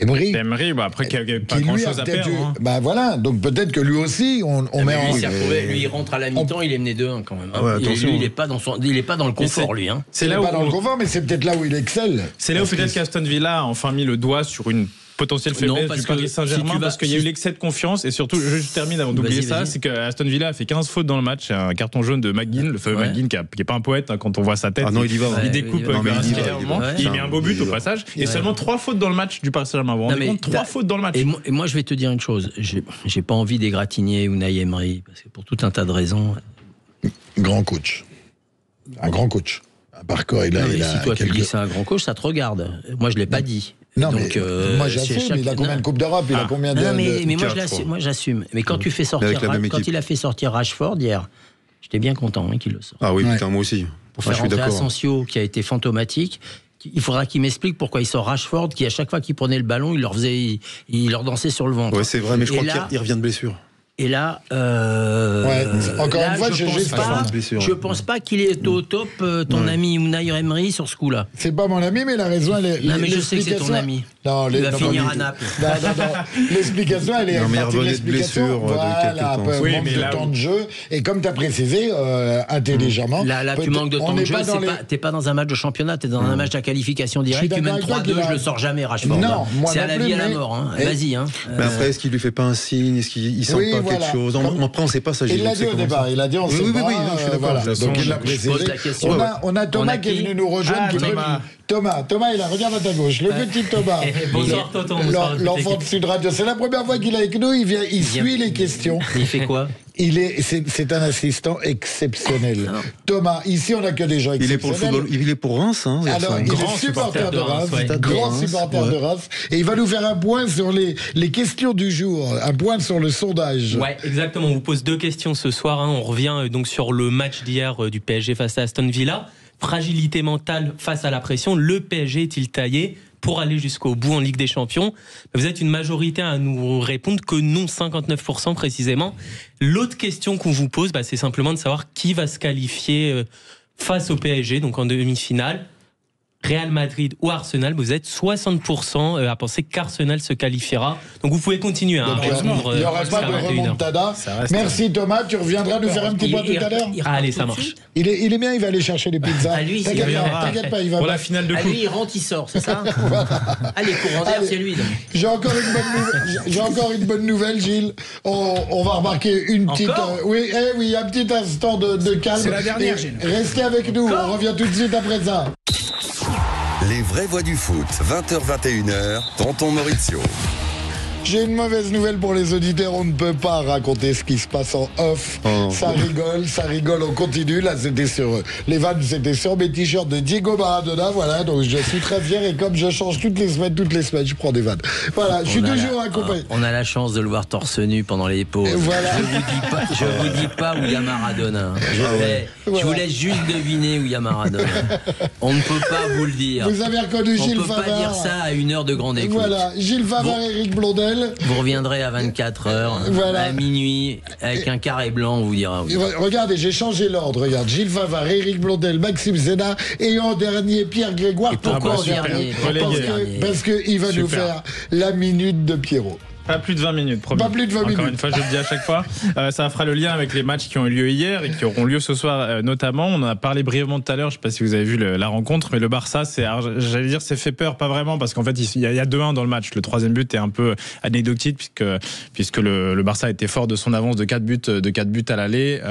Emery. Emery, après, qui n'a pas grand-chose à perdre. Voilà, donc peut-être que lui aussi, on met en. Lui, il rentre à la mi-temps, il est mené 2-1 quand même. Il n'est pas dans le confort, lui. C'est là où dans le confort, mais c'est peut-être là où il excelle. C'est là où peut-être qu'Aston Villa a enfin mis le doigt sur une potentielle faiblesse du Paris Saint-Germain, parce qu'il y a eu l'excès de confiance, et surtout, je termine avant d'oublier ça, c'est qu'Aston Villa a fait 15 fautes dans le match, un carton jaune de McGinn, le fameux McGinn qui n'est pas un poète, quand on voit sa tête. Ah non, il y va. Il découpe il met un beau but au passage, et seulement 3 fautes dans le match du Paris Saint-Germain. Vous vous rendez compte, 3 fautes dans le match. Et moi, je vais te dire une chose, j'ai pas envie d'égratigner Unai Emery, parce que pour tout un tas de raisons. Grand coach. Un grand coach. Par quoi il a. Si toi tu dis c'est un grand coach, ça te regarde. Moi, je l'ai pas dit. Non, donc, moi j'assume, il a combien de Coupes d'Europe, il a combien de... Non, mais moi j'assume. Mais quand tu fais sortir, quand il a fait sortir Rashford hier, j'étais bien content qu'il le sorte. Ah oui, putain, moi aussi. Pour faire rentrer Asensio, qui a été fantomatique, il faudra qu'il m'explique pourquoi il sort Rashford, qui à chaque fois qu'il prenait le ballon, il leur dansait sur le ventre. Ouais, c'est vrai, mais je crois qu'il revient de blessure. Et là, encore une fois, je pense pas qu'il est au top, ton ami Unai Emery, sur ce coup-là. C'est pas mon ami, mais la raison, elle est. Non, mais je sais que c'est ton ami. Non, il va finir à Naples. Non. L'explication, elle est partie de l'explication. Voilà, manque de temps de jeu. Et comme tu as précisé, intelligemment. Là, tu manques de temps de jeu. T'es pas dans un match de championnat, t'es dans un match de qualification directe. Tu mènes 3-2, je le sors jamais, Rashford. Non, c'est à la vie, à la mort. Vas-y. Mais après, est-ce qu'il lui fait pas un signe? Est-ce qu'il sent pas quelque chose? Après, on sait pas ça. Il l'a dit au départ. Il a dit on sait pas. Oui, je suis d'accord. Donc il l'a précisé. On a Thomas qui est venu nous rejoindre. Thomas, il a, regarde à ta gauche, le petit Thomas. Bonsoir Tonton. L'enfant de Sud Radio, c'est la première fois qu'il est avec nous, il suit les questions. Il fait quoi? C'est un assistant exceptionnel. Thomas, ici on n'a que des gens exceptionnels. Il est pour Reims. Alors, il est supporter de Reims, grand supporter de Reims, et il va nous faire un point sur les questions du jour, un point sur le sondage. Ouais, exactement. On vous pose 2 questions ce soir. On revient donc sur le match d'hier du PSG face à Aston Villa. Fragilité mentale face à la pression. Le PSG est-il taillé pour aller jusqu'au bout en Ligue des Champions? Vous êtes une majorité à nous répondre que non, 59% précisément. L'autre question qu'on vous pose, c'est simplement de savoir qui va se qualifier face au PSG, donc en demi-finale. Real Madrid ou Arsenal, vous êtes 60% à penser qu'Arsenal se qualifiera. Donc vous pouvez continuer à répondre. Il n'y aura pas de remontada. Merci Thomas, tu reviendras nous faire un petit point tout à l'heure. Allez, ça marche. Il est bien, il va aller chercher les pizzas. T'inquiète pas, il va. Pour la finale de coupe. Lui, il rentre, il sort, c'est ça? Allez, courant d'air, c'est lui. J'ai encore une bonne nouvelle, Gilles. On va remarquer une petite. Oui, un petit instant de calme. C'est la dernière, Gilles. Restez avec nous, on revient tout de suite après ça. Les vraies voix du foot, 20h-21h, Tonton Maurizio. J'ai une mauvaise nouvelle pour les auditeurs. On ne peut pas raconter ce qui se passe en off. Ça rigole, on continue. Là, c'était sur les vannes, c'était sur mes t-shirts de Diego Maradona. Voilà, donc je suis très fier. Et comme je change toutes les semaines, je prends des vannes. Voilà, je suis toujours accompagné. On a la chance de le voir torse nu pendant les pauses. Voilà. Je vous dis pas où il y a Maradona. Je vous laisse juste deviner où il y a Maradona. On ne peut pas vous le dire. Vous avez reconnu Gilles Favard. On ne peut pas dire ça à 1 heure de grande écoute. Voilà, Gilles Favard, Éric Blondel. Vous reviendrez à 24 heures, à minuit, avec un carré blanc, on vous dira. Oui. Regardez, j'ai changé l'ordre. Regarde, Gilles Favard, Éric Blondel, Maxime Zena et en dernier, Pierre Grégoire. Et pourquoi en dernier? Parce qu'il va nous faire la minute de Pierrot. Pas plus de 20 minutes, promis. Pas plus de 20 minutes. Encore une fois, je le dis à chaque fois. Ça fera le lien avec les matchs qui ont eu lieu hier et qui auront lieu ce soir notamment. On en a parlé brièvement tout à l'heure. Je ne sais pas si vous avez vu la rencontre, mais le Barça, c'est fait peur, pas vraiment, parce qu'en fait, il y a 2-1 dans le match. Le troisième but est un peu anecdotique puisque le Barça était fort de son avance de 4 buts à l'aller.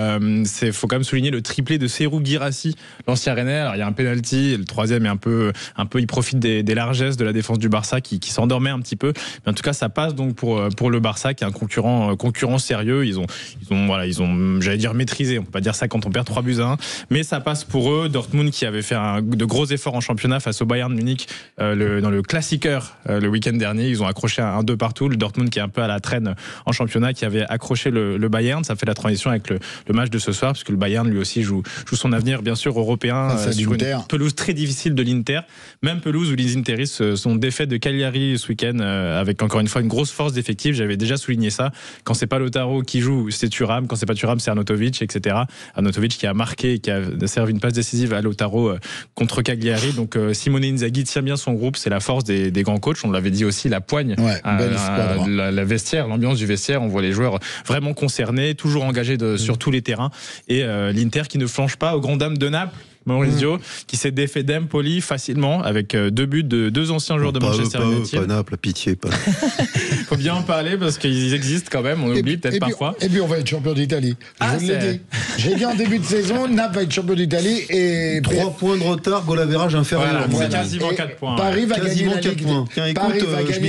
Faut quand même souligner le triplé de Serhou Guirassy, l'ancien Rennais. Alors, il y a un penalty. Le troisième est un peu, il profite des largesses de la défense du Barça qui s'endormait un petit peu. Mais en tout cas, ça passe donc pour le Barça, qui est un concurrent sérieux. Ils ont, j'allais dire, maîtrisé. On peut pas dire ça quand on perd 3-1, mais ça passe pour eux. Dortmund, qui avait fait de gros efforts en championnat face au Bayern Munich dans le Klassiker le week-end dernier, ils ont accroché un 2 partout. Le Dortmund, qui est un peu à la traîne en championnat, qui avait accroché le Bayern. Ça fait la transition avec le match de ce soir, parce que le Bayern lui aussi joue son avenir, bien sûr, européen, sur une pelouse très difficile de l'Inter, même pelouse où les Interistes sont défaits de Cagliari ce week-end, avec encore une fois une grosse force d'effectif. J'avais déjà souligné ça. Quand c'est pas Lautaro qui joue, c'est Thuram. Quand c'est pas Thuram, c'est Arnautovic, etc. Arnautovic qui a marqué, qui a servi une passe décisive à Lautaro contre Cagliari. Donc Simone Inzaghi tient bien son groupe. C'est la force des grands coachs. On l'avait dit aussi, la poigne, la vestiaire, l'ambiance du vestiaire. On voit les joueurs vraiment concernés, toujours engagés sur tous les terrains. Et l'Inter qui ne flanche pas aux grandes dames de Naples. Maurizio, qui s'est défait d'Empoli facilement avec 2 buts de 2 anciens joueurs de Manchester United. Pas Naples, pitié. Faut bien en parler parce qu'ils existent quand même, on oublie peut-être parfois. Et puis on va être champion d'Italie. Je vous l'ai dit. J'ai dit en début de saison, Naples va être champion d'Italie et 3 points de retard, goal average inférieur. Voilà, c'est quasiment 4 points. Paris va gagner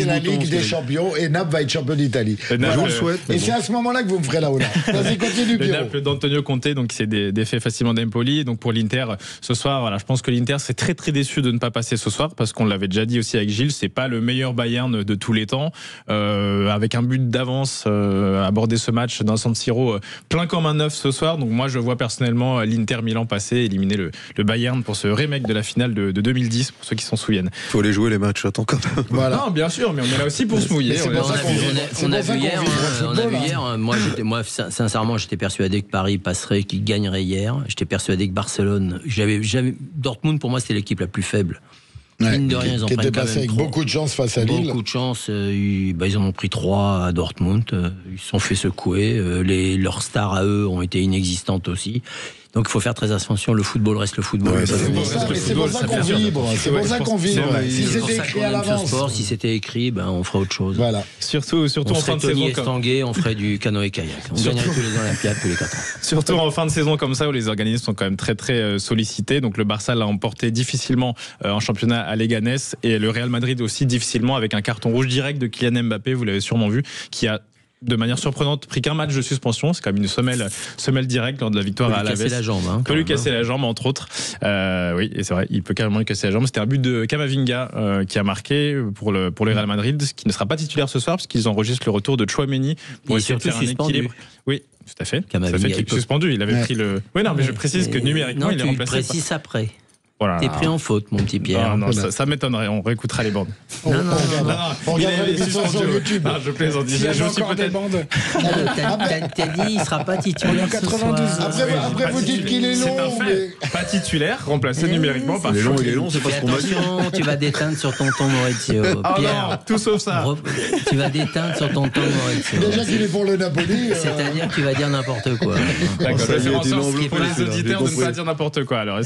la Ligue des Champions et Naples va être champion d'Italie. Je vous le souhaite. Et c'est à ce moment-là que vous me ferez la honneur. Vas-y, continue, Pierrot. Le Naples d'Antonio Conte, donc qui s'est défait facilement d'Empoli. Donc pour l'Inter, ce soir, voilà, je pense que l'Inter serait très très déçu de ne pas passer ce soir, parce qu'on l'avait déjà dit aussi avec Gilles, c'est pas le meilleur Bayern de tous les temps, avec un but d'avance aborder ce match dans San Siro plein comme un œuf ce soir. Donc moi je vois personnellement l'Inter Milan passer, éliminer le Bayern pour ce remake de la finale de 2010, pour ceux qui s'en souviennent. Faut les jouer les matchs, attends quand même. Voilà. Non, bien sûr, mais on est là aussi pour se mouiller. On a vu hier. Moi, sincèrement, j'étais persuadé que Paris passerait, qu'il gagnerait hier. J'étais persuadé que Barcelone. Dortmund, pour moi, c'était l'équipe la plus faible. Mine de rien, ils en prennent quand même avec beaucoup de chance face à Lille. Beaucoup de chance. Ils en ont pris 3 à Dortmund. Ils se sont fait secouer. Leurs stars à eux ont été inexistantes aussi. Donc il faut faire très attention, le football reste le football. Ouais, c'est pour ça qu'on vibre. C'est pour ça qu'on vibre. Si c'était écrit à l'avance. Si c'était écrit, on ferait autre chose. Voilà. Surtout en fin de saison. Estanguet, on ferait du canoë-kayak. On gagnerait tous les Olympiades tous les 4 ans. Surtout en fin de saison comme ça, où les organismes sont quand même très très sollicités. Donc le Barça l'a emporté difficilement en championnat à Leganés, et le Real Madrid aussi difficilement, avec un carton rouge direct de Kylian Mbappé, vous l'avez sûrement vu, qui a de manière surprenante pris qu'un match de suspension. C'est quand même une semelle directe lors de la victoire à Alaves. Il peut lui casser la jambe. Peut lui casser la jambe, entre autres. Oui, et c'est vrai, il peut carrément lui casser la jambe. C'était un but de Camavinga qui a marqué pour le Real Madrid, qui ne sera pas titulaire ce soir, parce qu'ils enregistrent le retour de Chouameni pour essayer de faire un équilibre. Oui, tout à fait. Camavinga, il est suspendu. Il avait pris le. Oui, non, mais je précise que numériquement, il est remplacé. Tu précises après. Voilà. T'es pris en faute, mon petit Pierre. Non, ça m'étonnerait. On réécoutera les bandes. On regardera les vidéos sur YouTube. Non, je plaisante. Je suis encore des bandes. T'as dit, il sera pas titulaire. 92. Après, vous dites qu'il est long. Pas titulaire, remplacé numériquement par. Il est long, c'est pas ce qu'on va dire. Tu vas déteindre sur ton ton, Maurizio. Pierre, non, tout sauf ça. Tu vas déteindre sur ton ton, Maurizio. Déjà qu'il est pour le Napoli. C'est-à-dire que tu vas dire n'importe quoi. D'accord, ça fait en sorte pour les auditeurs de ne pas dire n'importe quoi. Alors,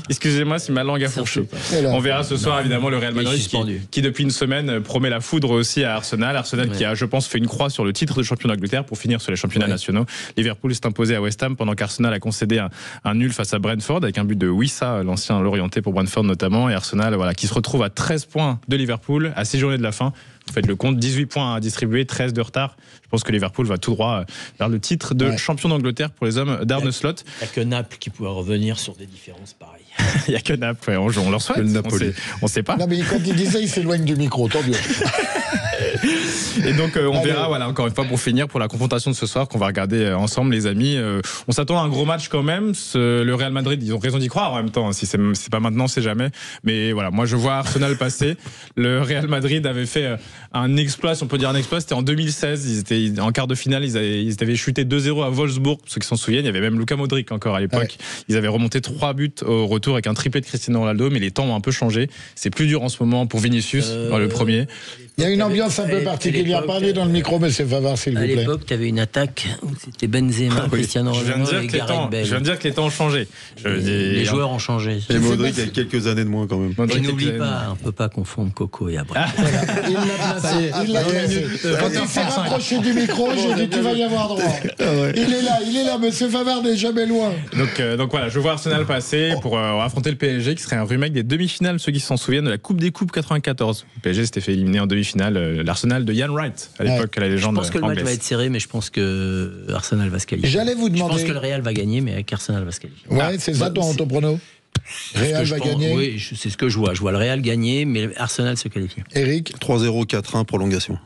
excusez-moi si ma langue a fourché. On verra ce soir évidemment le Real Madrid qui depuis une semaine promet la foudre aussi à Arsenal. Arsenal qui a, je pense, fait une croix sur le titre de champion d'Angleterre pour finir sur les championnats nationaux. Liverpool s'est imposé à West Ham pendant qu'Arsenal a concédé un nul face à Brentford avec un but de Wissa, l'ancien Lorientais pour Brentford notamment. Et Arsenal, qui se retrouve à 13 points de Liverpool à 6 journées de la fin. faites le compte, 18 points à distribuer, 13 de retard. Je pense que Liverpool va tout droit vers le titre de champion d'Angleterre pour les hommes d'Arne Slot. Il n'y a que Naples qui pourrait revenir sur des différences pareilles. Il n'y a que Naples, on leur souhaite. On sait pas. Non, mais quand il dit ça, il s'éloigne du micro, tant mieux. Et donc on verra, voilà, encore une fois pour finir, pour la confrontation de ce soir qu'on va regarder ensemble, les amis. On s'attend à un gros match quand même. Le Real Madrid, ils ont raison d'y croire en même temps. Si c'est pas maintenant, c'est jamais. Mais voilà, moi je vois Arsenal passer. Le Real Madrid avait fait un exploit, si on peut dire un exploit, c'était en 2016. Ils étaient en quart de finale, ils avaient chuté 2-0 à Wolfsburg. Pour ceux qui s'en souviennent, il y avait même Luka Modric encore à l'époque. Ils avaient remonté 3 buts au retour avec un triplé de Cristiano Ronaldo, mais les temps ont un peu changé. C'est plus dur en ce moment pour Vinicius, le premier. Il y a une ambiance un peu particulière. Parlez dans le micro, monsieur Favard, s'il vous plaît. À l'époque, tu avais une attaque où c'était Benzema, Cristiano Ronaldo et Gareth Bale. Je viens de dire que les temps ont changé. Les joueurs ont changé. Et Modric, il y a quelques années de moins quand même. Et n'oublie pas, on ne peut pas confondre Coco et Abraham. Il l'a placé. Quand il s'est rapproché du micro, j'ai dit tu vas y avoir droit. Il est là, monsieur Favard n'est jamais loin. Donc voilà, je vois Arsenal passer pour affronter le PSG, qui serait un remake des demi-finales, ceux qui s'en souviennent, de la Coupe des Coupes 94. Le PSG s'était fait éliminer en demi-finale, l'Arsenal de Ian Wright, à l'époque, la légende anglaise. Je pense que le match va être serré, mais je pense que Arsenal va se qualifier. J'allais vous demander. Je pense que le Real va gagner, mais avec Arsenal va se qualifier. Ouais, c'est ça ton prono. Real va gagner. Oui, c'est ce que je vois. Je vois le Real gagner, mais Arsenal se qualifier. Eric, 3-0, 4-1, prolongation.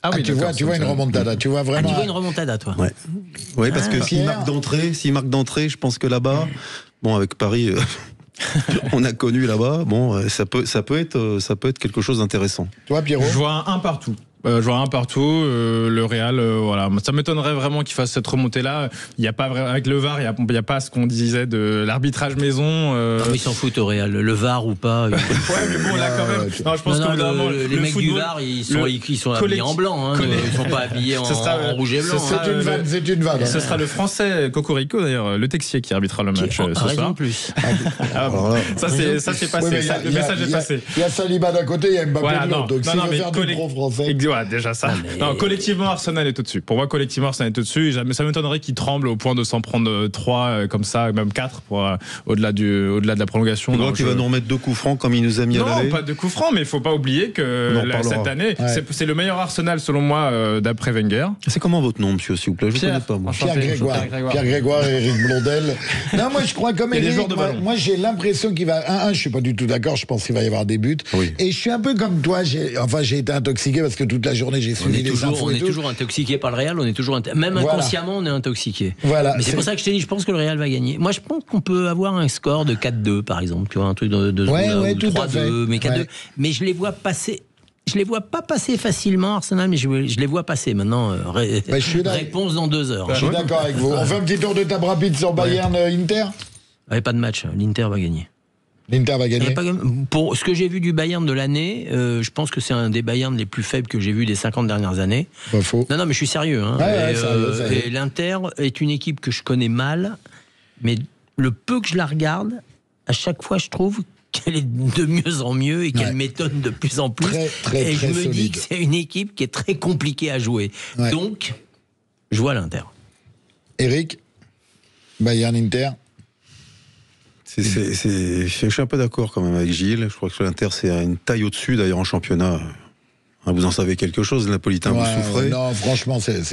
Ah oui, tu vois une remontada. Tu vois vraiment. Tu vois une remontada, toi. Ouais. Oui, parce que s'il marque d'entrée, je pense que là-bas, bon, avec Paris, on a connu là-bas. Bon, ça peut être quelque chose d'intéressant. Toi, Pierrot. Je vois un partout. Je vois un partout. Le Real, voilà, ça m'étonnerait vraiment qu'il fasse cette remontée-là. Il y a pas avec le VAR, il y a pas ce qu'on disait de l'arbitrage maison. Non, mais ils s'en foutent au Real, le VAR ou pas. Ouais, mais bon, là quand même. Non, je pense que les mecs du VAR, ils sont habillés en blanc. Hein, ils sont pas habillés en rouge et blanc. C'est une vanne. Ce sera le Français Cocorico d'ailleurs, le Texier qui arbitrera le match ce soir. Plus. Ça c'est passé. Le message est passé. Il y a Saliba d'un côté, il y a Mbappé de l'autre. Donc s'il veut faire du pro français. Ouais, déjà ça. Non, collectivement, Arsenal est au-dessus. Pour moi, collectivement, Arsenal est au-dessus. Ça m'étonnerait qu'il tremble au point de s'en prendre 3 comme ça, même 4 pour, au-delà de la prolongation. Tu crois qu'il va nous remettre 2 coups francs comme il nous a mis à l'aller ? Non, pas 2 coups francs, mais il ne faut pas oublier que cette année, c'est le meilleur Arsenal selon moi d'après Wenger. C'est comment votre nom, monsieur, s'il vous plaît ? Je ne connais pas, moi. Pierre Grégoire et Eric Blondel. Non, moi je crois comme Eric. Moi j'ai l'impression qu'il va. Je suis pas du tout d'accord. Je pense qu'il va y avoir des buts. Oui. Et je suis un peu comme toi. J'ai été intoxiqué parce que toute la journée j'ai suivi les infos. On est toujours intoxiqué par le Real. Même inconsciemment, on est intoxiqué. Voilà. Mais c'est pour ça que je t'ai dit, je pense que le Real va gagner. Moi, je pense qu'on peut avoir un score de 4-2, par exemple. Tu vois, un truc de 3-2, mais 4-2. Mais je les vois passer. Je les vois pas passer facilement, Arsenal, mais je les vois passer maintenant. Réponse dans 2 heures. Je suis d'accord avec vous. On fait un petit tour de table rapide sur Bayern-Inter. Pas de match. L'Inter va gagner. L'Inter va gagner. Pour ce que j'ai vu du Bayern de l'année, je pense que c'est un des Bayern les plus faibles que j'ai vu des 50 dernières années. Pas faux. Non, mais je suis sérieux. Hein. Et l'Inter est une équipe que je connais mal, mais le peu que je la regarde, à chaque fois, je trouve qu'elle est de mieux en mieux et qu'elle m'étonne de plus en plus. Très je me solide. dis que c'est une équipe qui est très compliquée à jouer. Ouais. Donc, je vois l'Inter. Eric, Bayern-Inter. Je suis un peu d'accord quand même avec Gilles. Je crois que l'Inter, c'est une taille au-dessus, d'ailleurs, en championnat. Vous en savez quelque chose, les Napolitains, vous souffrez. Non, franchement, c'est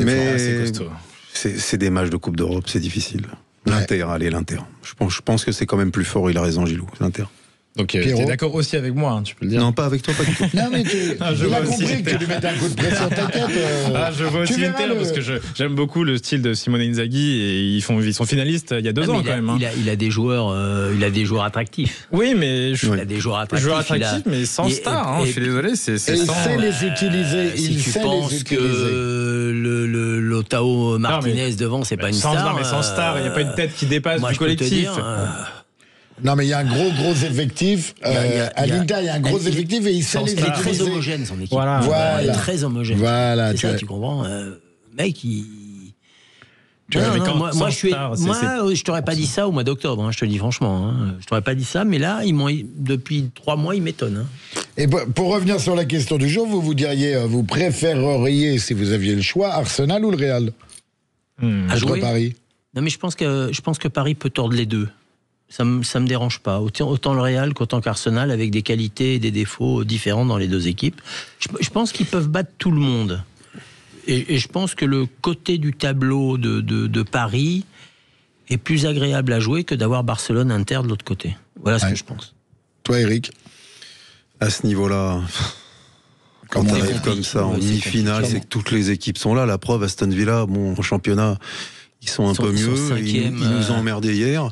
costaud. C'est des matchs de Coupe d'Europe, c'est difficile. L'Inter, allez, l'Inter. Je pense que c'est quand même plus fort, il a raison, Gilou, l'Inter. Donc tu es d'accord aussi avec moi, hein, tu peux le dire. Non, pas avec toi, pas du tout. Non, mais il a compris que tu lui mettais un coup de pied sur ta tête. Je vois aussi Inter parce que j'aime beaucoup le style de Simone Inzaghi et ils sont finalistes il y a 2 ans quand même. Il a des joueurs attractifs. Oui, mais il a des joueurs attractifs. Mais sans star. Je suis désolé, c'est sans. Il sait les utiliser. Si tu penses que Lautaro Martinez devant, c'est pas une star. Non, mais sans star, il n'y a pas une tête qui dépasse du collectif. Non, mais il y a un gros effectif. À l'Inter, il y a un gros effectif et il sait les utiliser. Très homogène, son équipe. Voilà. Très homogène. Voilà, c'est ça, tu comprends. Mec, moi, je t'aurais pas dit ça au mois d'octobre, hein, je te dis franchement. Hein. Je t'aurais pas dit ça, mais là, depuis 3 mois, ils m'étonnent. Hein. Et pour revenir sur la question du jour, vous diriez, vous préféreriez, si vous aviez le choix, Arsenal ou le Real à jouer Paris. Non, mais je pense que Paris peut tordre les deux. Ça me dérange pas. Autant le Real qu'autant qu'Arsenal, avec des qualités et des défauts différents dans les deux équipes. Je pense qu'ils peuvent battre tout le monde. Et je pense que le côté du tableau de Paris est plus agréable à jouer que d'avoir Barcelone-Inter de l'autre côté. Voilà ce que je pense. Toi, Eric ? À ce niveau-là, quand tu arrives comme ça en demi-finale, c'est que toutes les équipes sont là. La preuve, Aston Villa, bon, au championnat, ils sont un peu mieux. Ils nous ont emmerdés hier.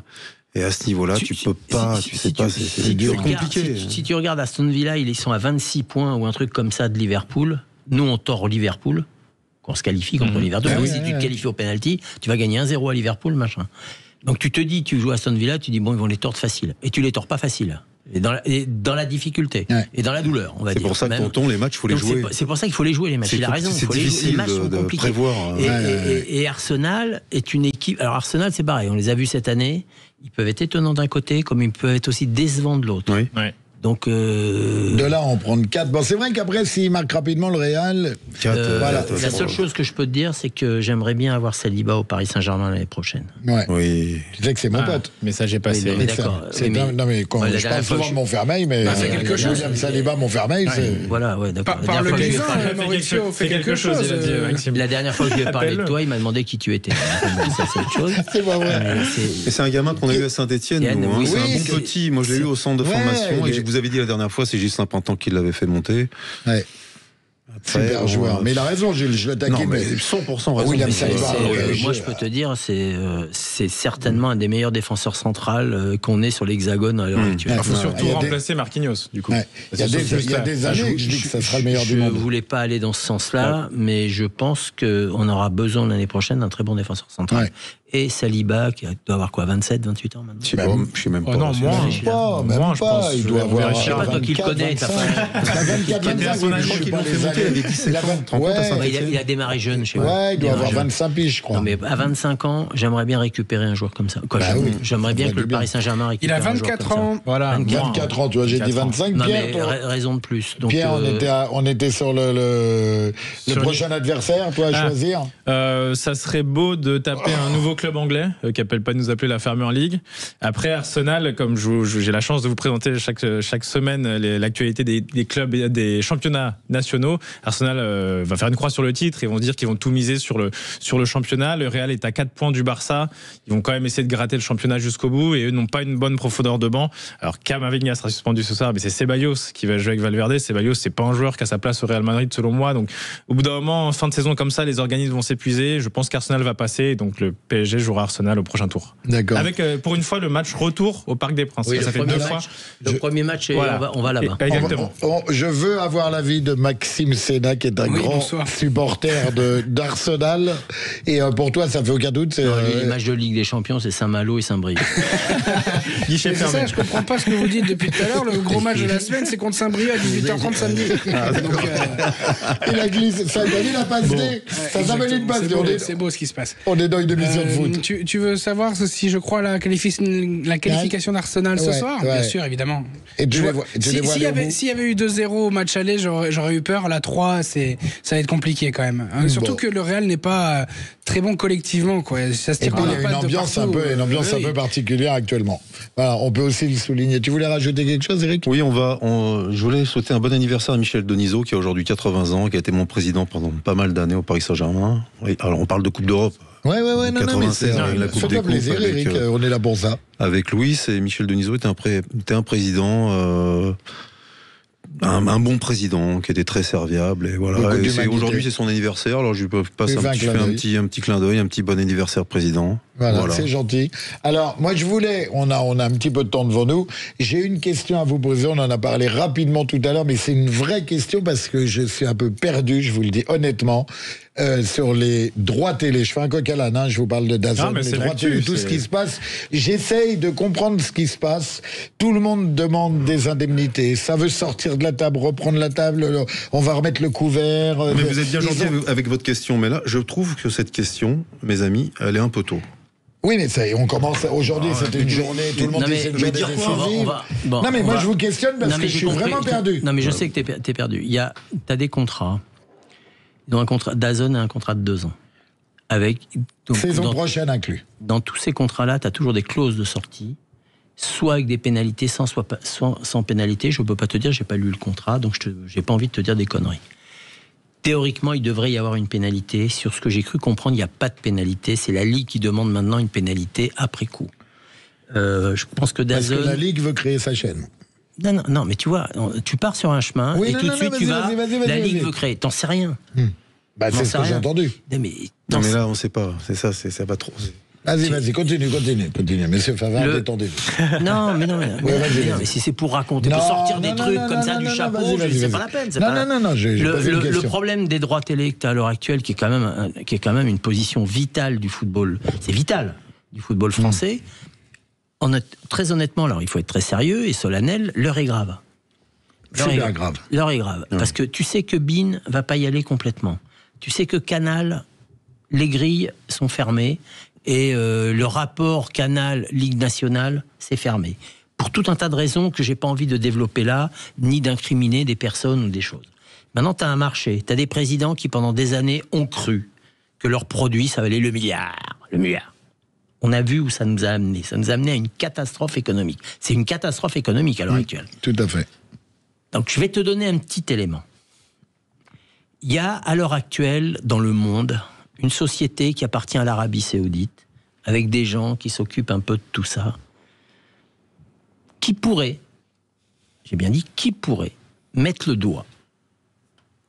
Et à ce niveau-là, tu peux pas, tu sais pas, c'est compliqué. Si tu regardes Aston Villa, ils sont à 26 points ou un truc comme ça de Liverpool. Nous, on tord Liverpool, qu'on se qualifie contre Liverpool. Si tu te qualifies au penalty, tu vas gagner 1-0 à Liverpool, machin. Donc tu te dis, tu joues à Aston Villa, tu dis, bon, ils vont les tordre facile. Et tu les tords pas facile. Et dans la difficulté. Et dans la douleur, on va dire. C'est pour ça que tonton, les matchs, il faut les jouer. C'est pour ça qu'il faut les jouer, les matchs. Il a raison. C'est difficile les matchs sont compliqués. Prévoir. Et Arsenal est une équipe... Alors Arsenal, c'est pareil, on les a vus cette année. Ils peuvent être étonnants d'un côté, comme ils peuvent être aussi décevants de l'autre. Oui. Donc de là, on prend 4. Bon, c'est vrai qu'après, s'ils marquent rapidement le Real... voilà. La seule chose que je peux te dire, c'est que j'aimerais bien avoir Saliba au Paris Saint-Germain l'année prochaine. Ouais. Oui. Tu sais que c'est mon pote. Mais ça, j'ai passé. Oui, d'accord. Non, mais quand je parle souvent de Montfermeil, mais c'est quelque chose. Saliba, Montfermeil, c'est... Voilà, ouais, d'accord. Par le divin, Mauricio fait quelque chose. La dernière fois que je lui ai parlé de toi, il m'a demandé qui tu étais. Ça, c'est autre chose. C'est pas vrai. Et c'est un gamin qu'on a eu à Saint-Etienne. C'est un bon petit. Moi, je l'ai eu au centre de formation. Et je vous avais dit la dernière fois, c'est Gislain Pintan qui l'avait fait monter. Ouais. Super joueur. Mais il a raison, je le taquine. Non, mais 100% raison. William Saliba. Moi, je peux te dire, c'est certainement un des meilleurs défenseurs centrales qu'on ait sur l'Hexagone à l'heure actuelle. Il faut surtout remplacer Marquinhos, du coup. Il y a des années que je dis que ça sera le meilleur du monde. Je ne voulais pas aller dans ce sens-là, mais je pense qu'on aura besoin l'année prochaine d'un très bon défenseur central. Et Saliba, qui doit avoir quoi, 27, 28 ans maintenant? Je sais même pas. Non, moins. Même pas. Il doit avoir. Je sais pas, toi qui le connais. 24, 25, je suis pas les années. Il avait 17 ans. Il a démarré jeune chez moi. Ouais, il doit avoir 25 piges, je crois. Non, mais à 25 ans, j'aimerais bien récupérer un joueur comme ça. J'aimerais bien que le Paris Saint-Germain récupère un joueur comme ça. Il a 24 ans. Voilà. 24 ans, tu vois, j'ai dit 25. Non, mais raison de plus. Pierre, on était sur le prochain adversaire, toi, à choisir. Ça serait beau de taper un nouveau club anglais qui appelle pas nous appeler la Farmer League. Après Arsenal, comme j'ai la chance de vous présenter chaque semaine l'actualité des clubs et des championnats nationaux, Arsenal va faire une croix sur le titre. Ils vont dire qu'ils vont tout miser sur le championnat. Le Real est à 4 points du Barça. Ils vont quand même essayer de gratter le championnat jusqu'au bout et eux n'ont pas une bonne profondeur de banc. Alors Camavinga sera suspendu ce soir, mais c'est Ceballos qui va jouer avec Valverde. Ceballos, c'est pas un joueur qui a sa place au Real Madrid selon moi. Donc au bout d'un moment, en fin de saison comme ça, les organismes vont s'épuiser. Je pense qu'Arsenal va passer, donc le PSG jouera Arsenal au prochain tour. D'accord. Avec pour une fois le match retour au Parc des Princes. Oui, ça fait 2 fois. Le premier match, voilà. on va là-bas. Exactement. Je veux avoir l'avis de Maxime Sénat, qui est un grand supporter d'Arsenal. Et pour toi, ça fait aucun doute. Les matchs de Ligue des Champions, c'est Saint-Malo et Saint-Brieuc. C'est ça, je comprends pas ce que vous dites depuis tout à l'heure. Le gros match de la semaine, c'est contre Saint-Brieuc à 18h30 samedi. Il a glissé. Ça a donné la passe D. Ça s'appelle une passe D. C'est beau ce qui se passe. On est dans une émission de foot. Tu veux savoir si je crois la qualification d'Arsenal ce soir? Bien sûr, évidemment. Et s'il y avait eu 2-0 au match aller, j'aurais eu peur. La 3, ça va être compliqué quand même. Surtout que le Real n'est pas très bon collectivement, quoi. Ça se tire il y a une ambiance un peu particulière actuellement. Voilà, on peut aussi le souligner. Tu voulais rajouter quelque chose, Eric? Oui, je voulais souhaiter un bon anniversaire à Michel Denisot, qui a aujourd'hui 80 ans, qui a été mon président pendant pas mal d'années au Paris Saint-Germain. Oui, alors on parle de Coupe d'Europe. Ouais, non, mais c'est la Coupe des Coupes. Plaisir, Eric, on est là pour ça. Avec Louis, et Michel Denisot était un président, un bon président qui était très serviable. Et voilà. Aujourd'hui, c'est son anniversaire, alors je lui passe un petit clin d'œil, un petit bon anniversaire, président. Voilà. C'est gentil. Alors, moi, on a un petit peu de temps devant nous. J'ai une question à vous poser. On en a parlé rapidement tout à l'heure, mais c'est une vraie question parce que je suis un peu perdu, je vous le dis honnêtement, sur les droits télé. Je fais un coq à l'âne, je vous parle de DAZN, les droits télé, tout ce qui se passe. J'essaye de comprendre ce qui se passe. Tout le monde demande des indemnités. Ça veut sortir de la table, reprendre la table. On va remettre le couvert. Mais vous êtes bien gentil avec votre question. Mais là, je trouve que cette question, mes amis, elle est un peu tôt. Oui, mais ça, on commence. Aujourd'hui, c'était une journée. Tout le monde dit c'est une journée décisive. Non, mais moi, je vous questionne parce que je suis vraiment perdu. Non, mais je sais que t'es perdu. T'as des contrats. Ils ont un contrat. DAZN a un contrat de 2 ans. Saison prochaine inclus. Dans tous ces contrats-là, t'as toujours des clauses de sortie soit avec des pénalités, sans pénalité. Je ne peux pas te dire, je n'ai pas lu le contrat, donc je n'ai pas envie de te dire des conneries. Théoriquement, il devrait y avoir une pénalité. Sur ce que j'ai cru comprendre, il n'y a pas de pénalité. C'est la Ligue qui demande maintenant une pénalité après coup. Je pense que DAZN... Parce que la Ligue veut créer sa chaîne. Non, mais tu vois, tu pars sur un chemin et tout de suite tu vas... La Ligue veut créer. T'en sais rien. C'est ce que j'ai entendu. Mais là, on ne sait pas. C'est ça, ça va trop... Vas-y, continue. Monsieur Favard, détendez-vous. Non, mais si c'est pour raconter, pour sortir des trucs comme ça du chapeau, c'est pas la peine. Non, le problème des droits télé que tu as à l'heure actuelle, qui est quand même une position vitale du football, c'est vital, du football français. Très honnêtement, alors il faut être très sérieux et solennel, l'heure est grave. Super grave. L'heure est grave. Parce que tu sais que beIN va pas y aller complètement. Tu sais que Canal, les grilles sont fermées. Et le rapport Canal-Ligue nationale, c'est fermé. Pour tout un tas de raisons que j'ai pas envie de développer là, ni d'incriminer des personnes ou des choses. Maintenant, tu as un marché. Tu as des présidents qui, pendant des années, ont cru que leur produit, ça valait le milliard. On a vu où ça nous a amené. Ça nous a amené à une catastrophe économique. C'est une catastrophe économique à l'heure actuelle. Tout à fait. Donc, je vais te donner un petit élément. Il y a, à l'heure actuelle, dans le monde... une société qui appartient à l'Arabie Saoudite, avec des gens qui s'occupent un peu de tout ça, qui pourrait, j'ai bien dit, qui pourrait mettre le doigt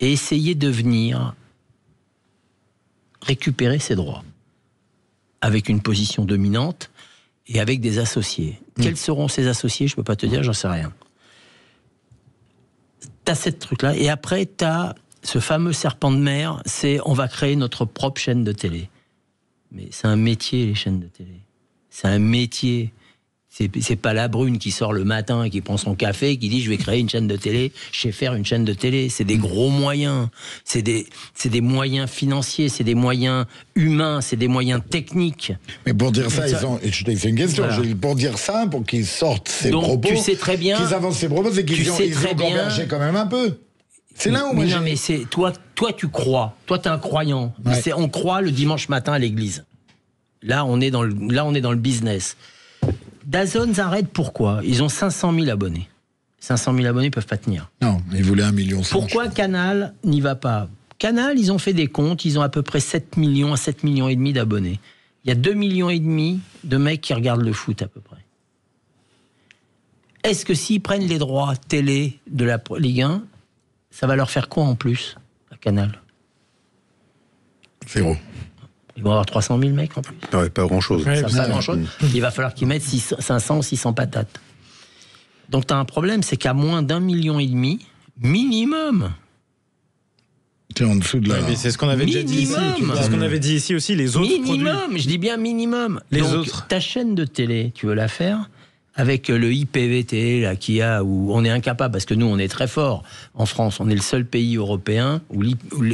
et essayer de venir récupérer ses droits, avec une position dominante et avec des associés. Quels seront ces associés? Je ne peux pas te dire, j'en sais rien. Tu as ce truc-là, et après, tu as... ce fameux serpent de mer, c'est on va créer notre propre chaîne de télé. Mais c'est un métier, les chaînes de télé. C'est un métier. C'est pas la brune qui sort le matin et qui prend son café et qui dit je vais créer une chaîne de télé, je sais faire une chaîne de télé. C'est des gros moyens. C'est des moyens financiers, c'est des moyens humains, c'est des moyens techniques. Mais pour dire ça, je t'ai fait une question. Voilà. Pour dire ça, pour qu'ils sortent ces propos, tu sais très bien, qu'ils avancent ces propos, c'est qu'ils ont convergé quand même un peu. C'est là où moi non, mais c'est toi tu crois. Toi, t'es un croyant. Ouais. On croit le dimanche matin à l'église. Là, on est dans le business. DAZN s'arrête, pourquoi? Ils ont 500 000 abonnés. 500 000 abonnés ne peuvent pas tenir. Non, ils voulaient 1,5 million. Pourquoi Canal n'y va pas? Canal, ils ont fait des comptes, ils ont à peu près 7 millions à 7 millions et demi d'abonnés. Il y a 2,5 millions de mecs qui regardent le foot à peu près. Est-ce que s'ils prennent les droits télé de la Ligue 1, ça va leur faire quoi en plus, à Canal? 0. Ils vont avoir 300 000 mecs en plus. Ouais, pas grand-chose. Pas grand-chose. Il va falloir qu'ils mettent 500 ou 600 patates. Donc tu as un problème, c'est qu'à moins d'1,5 million, minimum... T'es en dessous de la... Ouais, c'est ce qu'on avait déjà dit ici. C'est ce qu'on avait dit ici aussi, les autres minimum, produits. Je dis bien minimum. Les Donc, autres. Ta chaîne de télé, tu veux la faire avec le IPVT là qu'il y a, où on est incapable, parce que nous on est très fort en France, on est le seul pays européen où l'IPTV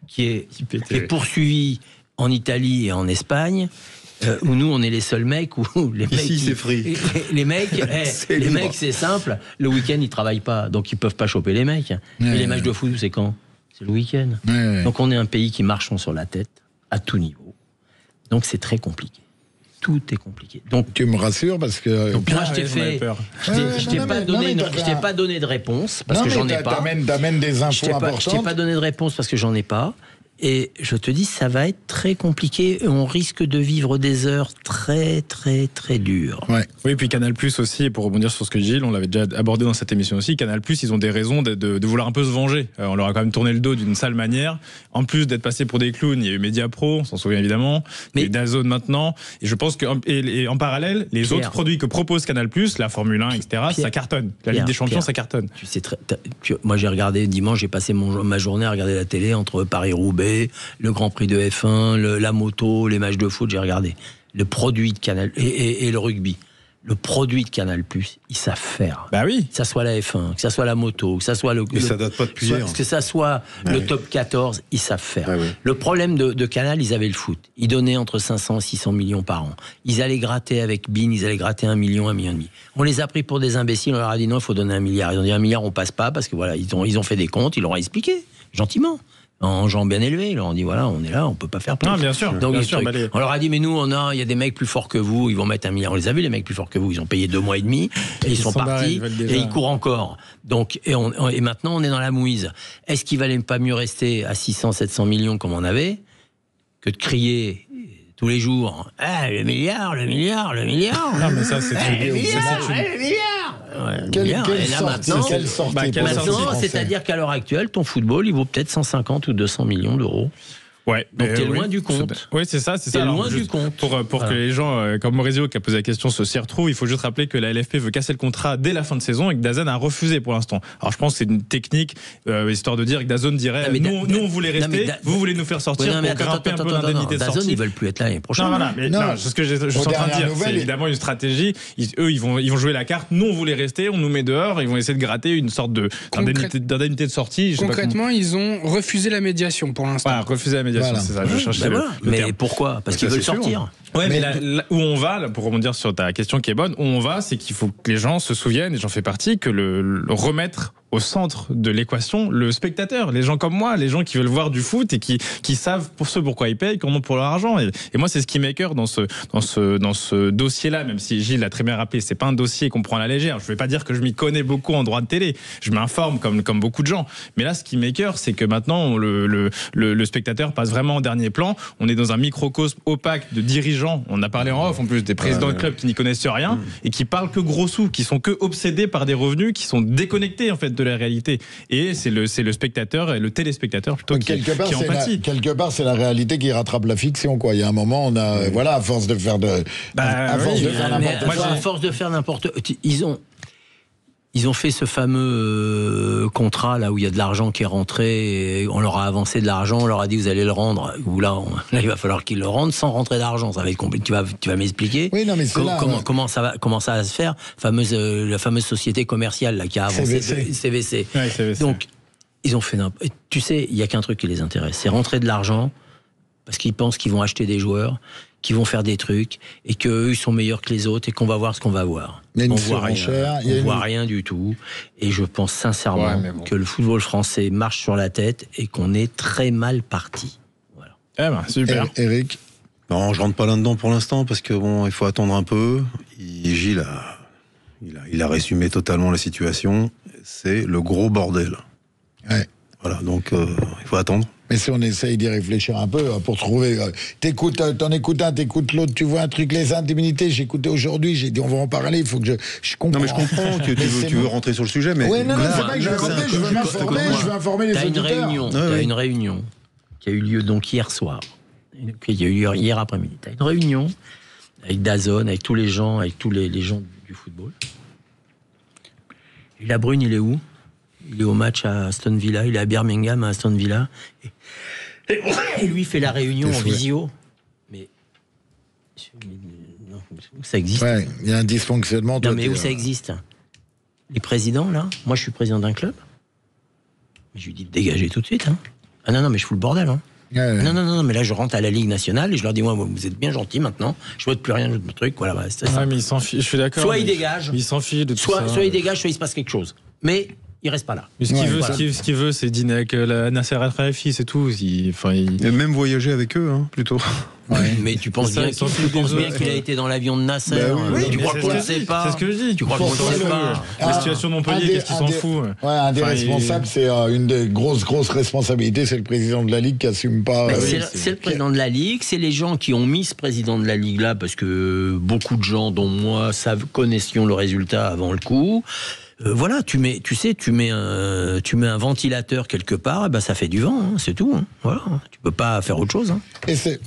qui est poursuivi en Italie et en Espagne, où nous on est les seuls mecs où les mecs ici c'est free. Les mecs c'est simple, le week-end ils travaillent pas, donc ils peuvent pas choper les mecs. Et les matchs de foot c'est quand? C'est le week-end. Donc on est un pays qui marchons sur la tête à tout niveau. Donc c'est très compliqué. Tout est compliqué. Donc tu me rassures parce que moi je t'ai pas donné de réponse parce que j'en ai pas. T'amènes des infos importantes. Je t'ai pas donné de réponse parce que j'en ai pas. Et je te dis, ça va être très compliqué. Et on risque de vivre des heures très, très, très dures. Ouais. Oui, puis Canal+, aussi, pour rebondir sur ce que Gilles, on l'avait déjà abordé dans cette émission aussi, Canal+, ils ont des raisons de vouloir un peu se venger. On leur a quand même tourné le dos d'une sale manière. En plus d'être passé pour des clowns, il y a eu Mediapro, on s'en souvient évidemment, il y a eu DAZN maintenant. Et je pense qu'en parallèle, les autres produits que propose Canal+, la Formule 1, etc., ça cartonne. La Ligue des Champions, ça cartonne. Tu sais moi, j'ai regardé dimanche, j'ai passé ma journée à regarder la télé entre Paris-Roubaix, le Grand Prix de F1, la moto, les matchs de foot, j'ai regardé. Le produit de Canal et le rugby. Le produit de Canal+, ils savent faire. Bah oui. Que ça soit la F1, que ça soit la moto, que ça soit Mais ça date pas depuis hier. Que ça soit le top 14, ils savent faire. Ouais. Le problème de Canal, ils avaient le foot. Ils donnaient entre 500 et 600 millions par an. Ils allaient gratter avec beIN, ils allaient gratter 1 million, 1,5 million. On les a pris pour des imbéciles, on leur a dit non, il faut donner 1 milliard. Ils ont dit 1 milliard, on passe pas, parce que voilà, ils ont fait des comptes, ils leur ont expliqué, gentiment. en gens bien élevés. On dit voilà, on est là, on peut pas faire plus. Non, bien sûr. Donc, bien sûr on leur a dit mais nous il y a des mecs plus forts que vous, ils vont mettre 1 milliard. On les a vus les mecs plus forts que vous, ils ont payé 2 mois et demi et ils sont partis et ils courent encore. Donc et maintenant on est dans la mouise. Est-ce qu'il valait pas mieux rester à 600-700 millions comme on avait que de crier tous les jours le milliard. Non mais ça c'est le milliard. Quelle sortie c'est-à-dire qu'à l'heure actuelle, ton football, il vaut peut-être 150 ou 200 millions d'euros. Ouais, donc t'es loin du compte. Oui, c'est ça. T'es loin du compte. Pour que les gens, comme Maurizio qui a posé la question, s'y retrouvent, il faut juste rappeler que la LFP veut casser le contrat dès la fin de saison et que DAZN a refusé pour l'instant. Alors je pense que c'est une technique, histoire de dire que DAZN dirait nous on voulait rester, vous voulez nous faire sortir pour grimper un peu l'indemnité de sortie. DAZN, ils veulent plus être là l'année prochaine. Non, voilà, mais non, c'est ce que je suis en train de dire. C'est évidemment une stratégie. Eux, ils vont jouer la carte. Nous, on voulait rester, on nous met dehors. Ils vont essayer de gratter une sorte d'indemnité de sortie. Concrètement, ils ont refusé la médiation pour l'instant. Voilà, refusé la médiation, c'est ça. Mais pourquoi ? Parce qu'ils veulent sortir. Ouais, mais là où on va, pour rebondir sur ta question qui est bonne, où on va, c'est qu'il faut que les gens se souviennent, et j'en fais partie, que le remettre au centre de l'équation le spectateur, les gens comme moi, les gens qui veulent voir du foot et qui savent pour ce pourquoi ils payent, qu'on a pour leur argent. Et moi, c'est ce qui m'écoeure dans ce dossier-là, même si Gilles l'a très bien rappelé, c'est pas un dossier qu'on prend à la légère. Je vais pas dire que je m'y connais beaucoup en droit de télé. Je m'informe comme beaucoup de gens. Mais là, ce qui m'écoeure, c'est que maintenant, le spectateur passe vraiment en dernier plan. On est dans un microcosme opaque de dirigeants. On a parlé en off, en plus, des présidents de clubs qui n'y connaissent rien et qui parlent que gros sous, qui sont que obsédés par des revenus, qui sont déconnectés, en fait, de la réalité. Et c'est le spectateur et le téléspectateur plutôt qui en pâtit. Quelque part, c'est la réalité qui rattrape la fiction, quoi. Il y a un moment, on a, voilà, à force de faire n'importe quoi. Ils ont fait ce fameux contrat là où il y a de l'argent qui est rentré, et on leur a avancé de l'argent, on leur a dit vous allez le rendre, ou là il va falloir qu'ils le rendent sans rentrer d'argent. Ça va être compliqué. Tu vas m'expliquer comment ça va se faire, la fameuse société commerciale là qui a avancé CVC. Ouais, CVC. Donc ils ont fait tu sais, il y a qu'un truc qui les intéresse, c'est rentrer de l'argent parce qu'ils pensent qu'ils vont acheter des joueurs, qui vont faire des trucs et qu'eux ils sont meilleurs que les autres et qu'on va voir ce qu'on va voir. On voit rien du tout, et je pense sincèrement que le football français marche sur la tête et qu'on est très mal parti. Voilà. Eh ben, super. Eric? Non, je rentre pas là-dedans pour l'instant parce que il faut attendre un peu. Gilles il a résumé totalement la situation. C'est le gros bordel. Ouais. Voilà, donc il faut attendre. Mais si on essaye d'y réfléchir un peu pour trouver... t'en écoutes un, t'écoutes l'autre, tu vois un truc, les indemnités, j'ai écouté aujourd'hui, j'ai dit on va en parler, il faut que je comprends. Non mais je comprends que tu veux rentrer sur le sujet, mais... Oui, non, c'est pas que je veux rentrer, je veux informer les auditeurs. T'as une réunion qui a eu lieu donc hier soir, qui a eu lieu hier après-midi. T'as une réunion avec DAZN, avec tous les gens, les gens du football. Et la Brune, il est où ? Il est au match à Aston Villa, il est à Birmingham à Aston Villa. Et lui fait la réunion en visio. Mais non, où ça existe ? Ouais, il y a un dysfonctionnement. Non, mais où ça existe ? Les présidents, là, moi je suis président d'un club. Je lui dis de dégager tout de suite. Hein. Ah non, mais je fous le bordel. Hein. Ouais. Non, mais là je rentre à la Ligue nationale et je leur dis, moi, vous êtes bien gentils maintenant, je vote plus rien de votre truc, voilà, c'est ça. Ouais, mais il s'en fiche, je suis d'accord. Soit il dégage, il s'en fiche de tout ça. Soit il dégage, soit il se passe quelque chose. Mais il reste pas là. Mais ce qu'il veut, c'est dîner avec la Nasser Al-Khelaifi, c'est tout. Et même voyager avec eux, peut-être. Ouais. Mais tu penses bien qu'il a été dans l'avion de Nasser. Tu crois qu'on ne sait pas ? C'est ce que je dis. Tu crois qu'on ne sait pas ? La situation de Montpellier, qu'est-ce qu'il s'en fout ? Un des responsables, c'est une des grosses responsabilités, c'est le président de la Ligue qui assume pas. C'est le président de la Ligue, c'est les gens qui ont mis ce président de la Ligue là, parce que beaucoup de gens, dont moi, connaissions le résultat avant le coup. Voilà, tu mets un ventilateur quelque part, et ben ça fait du vent, hein, c'est tout. Hein. Voilà, tu peux pas faire autre chose. Hein. Et c'est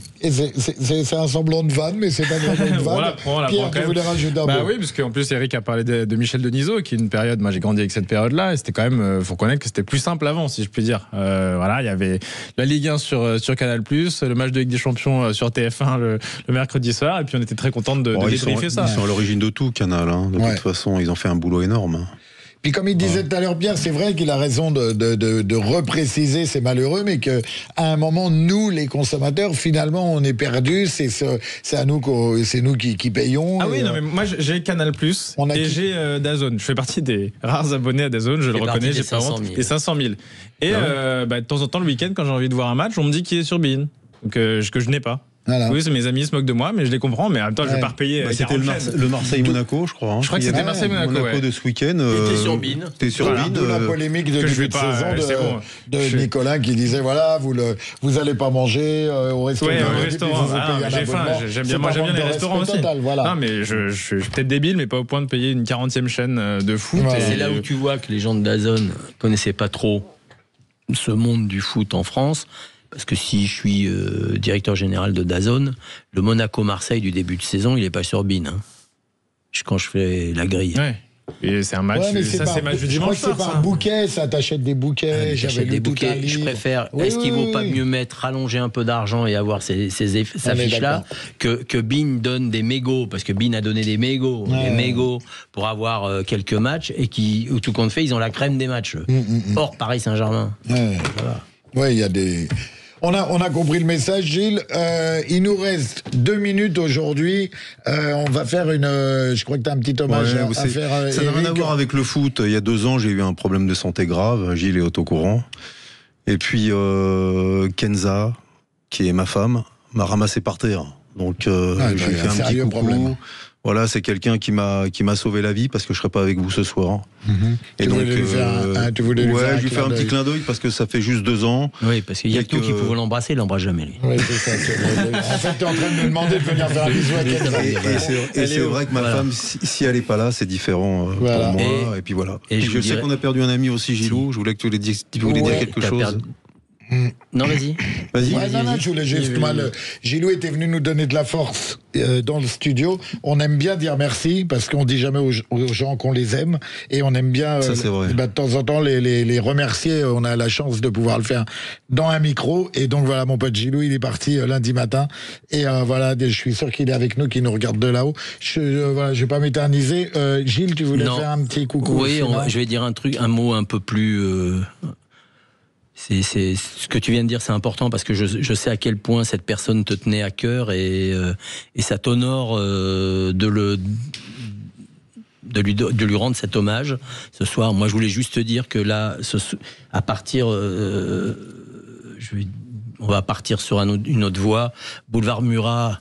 un semblant de vanne, mais c'est pas vraiment une vanne. Pierre, tu voulais rajouter un peu. Oui, parce qu'en plus Eric a parlé de Michel Denisot, qui est une période. Moi, j'ai grandi avec cette période-là, et c'était quand même, faut connaître que c'était plus simple avant, si je puis dire. Voilà, il y avait la Ligue 1 sur Canal+, le match de Ligue des Champions sur TF1 le mercredi soir, et puis on était très contents de débriefer ça. Ils sont à l'origine de tout, Canal. De toute façon, ils ont fait un boulot énorme. Puis comme il disait tout à l'heure, Pierre, c'est vrai qu'il a raison de repréciser, c'est malheureux, mais qu'à un moment, nous, les consommateurs, finalement, on est perdus, c'est nous qui payons. Ah oui, non, mais moi j'ai Canal+, et j'ai DAZN. Je fais partie des rares abonnés à DAZN, je le reconnais, j'ai pas honte. Et 500 000. Et de temps en temps, le week-end, quand j'ai envie de voir un match, on me dit qu'il est sur beIN. Donc que je n'ai pas. Voilà. Oui, mes amis se moquent de moi, mais je les comprends. Mais en même temps, je vais pas repayer. C'était le Marseille-Monaco, je crois. Je crois que c'était Marseille-Monaco de ce week-end. T'es sur BeIN. T'es sur BeIN. D'où la polémique de début de saison de Nicolas qui disait voilà, vous allez pas manger au restaurant. Oui, au restaurant. J'ai faim. J'aime bien les restaurants aussi. Non, mais je suis peut-être débile, mais pas au point de payer une 40e chaîne de foot. C'est là où tu vois que les gens de DAZN connaissaient pas trop ce monde du foot en France. Parce que si je suis directeur général de DAZN, le Monaco-Marseille du début de saison, il n'est pas sur BeIN. Quand je fais la grille. Ouais. Et c'est un match, c'est match du dimanche soir. C'est par bouquet, ça t'achète des bouquets. J'avais des bouquets. Je préfère. Est-ce qu'il vaut pas mieux rallonger un peu d'argent et avoir ces affiches-là que BeIN donne des mégots, parce que BeIN a donné des mégots, pour avoir quelques matchs et où tout compte fait, ils ont la crème des matchs. Or, Paris Saint-Germain. Ouais, il y a des. On a compris le message, Gilles. Il nous reste 2 minutes aujourd'hui. On va faire je crois que tu as un petit hommage à faire. Ça n'a rien à voir avec le foot. Il y a 2 ans, j'ai eu un problème de santé grave. Gilles est au courant. Et puis, Kenza, qui est ma femme, m'a ramassé par terre. Donc, j'ai fait un petit coucou. Problème. Voilà, c'est quelqu'un qui m'a sauvé la vie parce que je serais pas avec vous ce soir. Et donc, lui faire un petit clin d'œil parce que ça fait juste 2 ans. Oui, parce qu'il y a que nous qui pouvons l'embrasser, il l'embrasse jamais lui. Oui, c'est ça. En fait, tu es en train de me demander de venir faire un bisou à Kenza. Et c'est vrai que ma femme, si elle est pas là, c'est différent pour moi. Et puis voilà. Et je sais qu'on a perdu un ami aussi, Gilou. Je voulais que tu voulais dire quelque chose. Non, vas-y. Je voulais juste. Gilou était venu nous donner de la force dans le studio. On aime bien dire merci parce qu'on dit jamais aux gens qu'on les aime et on aime bien ça, c'est vrai. De temps en temps les remercier. On a la chance de pouvoir le faire dans un micro. Et donc voilà, mon pote Gilou, il est parti lundi matin. Et voilà, je suis sûr qu'il est avec nous, qu'il nous regarde de là-haut. Je vais pas m'éterniser. Gilles, tu voulais faire un petit coucou? Oui, je vais dire un mot un peu plus. C'est ce que tu viens de dire, c'est important parce que je sais à quel point cette personne te tenait à cœur et ça t'honore de lui rendre cet hommage ce soir. Moi, je voulais juste te dire que là, à partir, on va partir sur une autre voie. Boulevard Murat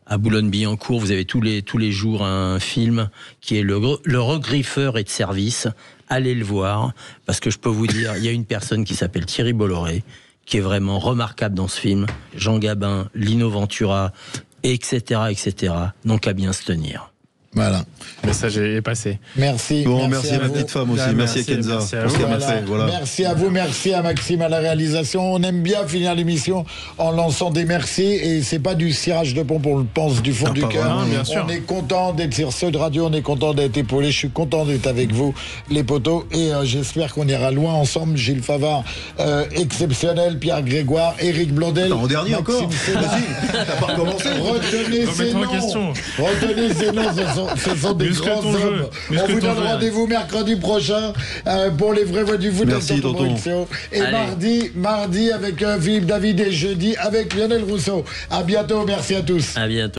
à Boulogne-Billancourt, vous avez tous les jours un film qui est le Regriffeur est de service. Allez le voir, parce que je peux vous dire, il y a une personne qui s'appelle Thierry Bolloré, qui est vraiment remarquable dans ce film, Jean Gabin, Lino Ventura, etc., donc à bien se tenir. Voilà. Le message est passé. Merci. Merci à ma petite femme aussi. Merci à Kenza pour ce qu'elle m'a fait. Voilà. Merci à vous, merci à Maxime à la réalisation. On aime bien finir l'émission en lançant des merci et c'est pas du cirage de pompe, on le pense du fond du cœur. On est content d'être sur Sud Radio, on est content d'être épaulé. Je suis content d'être avec vous, les potos, et j'espère qu'on ira loin ensemble. Gilles Favard, exceptionnel, Pierre Grégoire, Éric Blondel. En dernier encore. Vas-y, t'as pas recommencé. Retenez ces noms. Ce sont des grands hommes. On vous donne rendez-vous mercredi prochain pour les vraies voix du foot. Merci, tonton. Et mardi avec Philippe David et jeudi avec Lionel Rousseau. À bientôt. Merci à tous. À bientôt.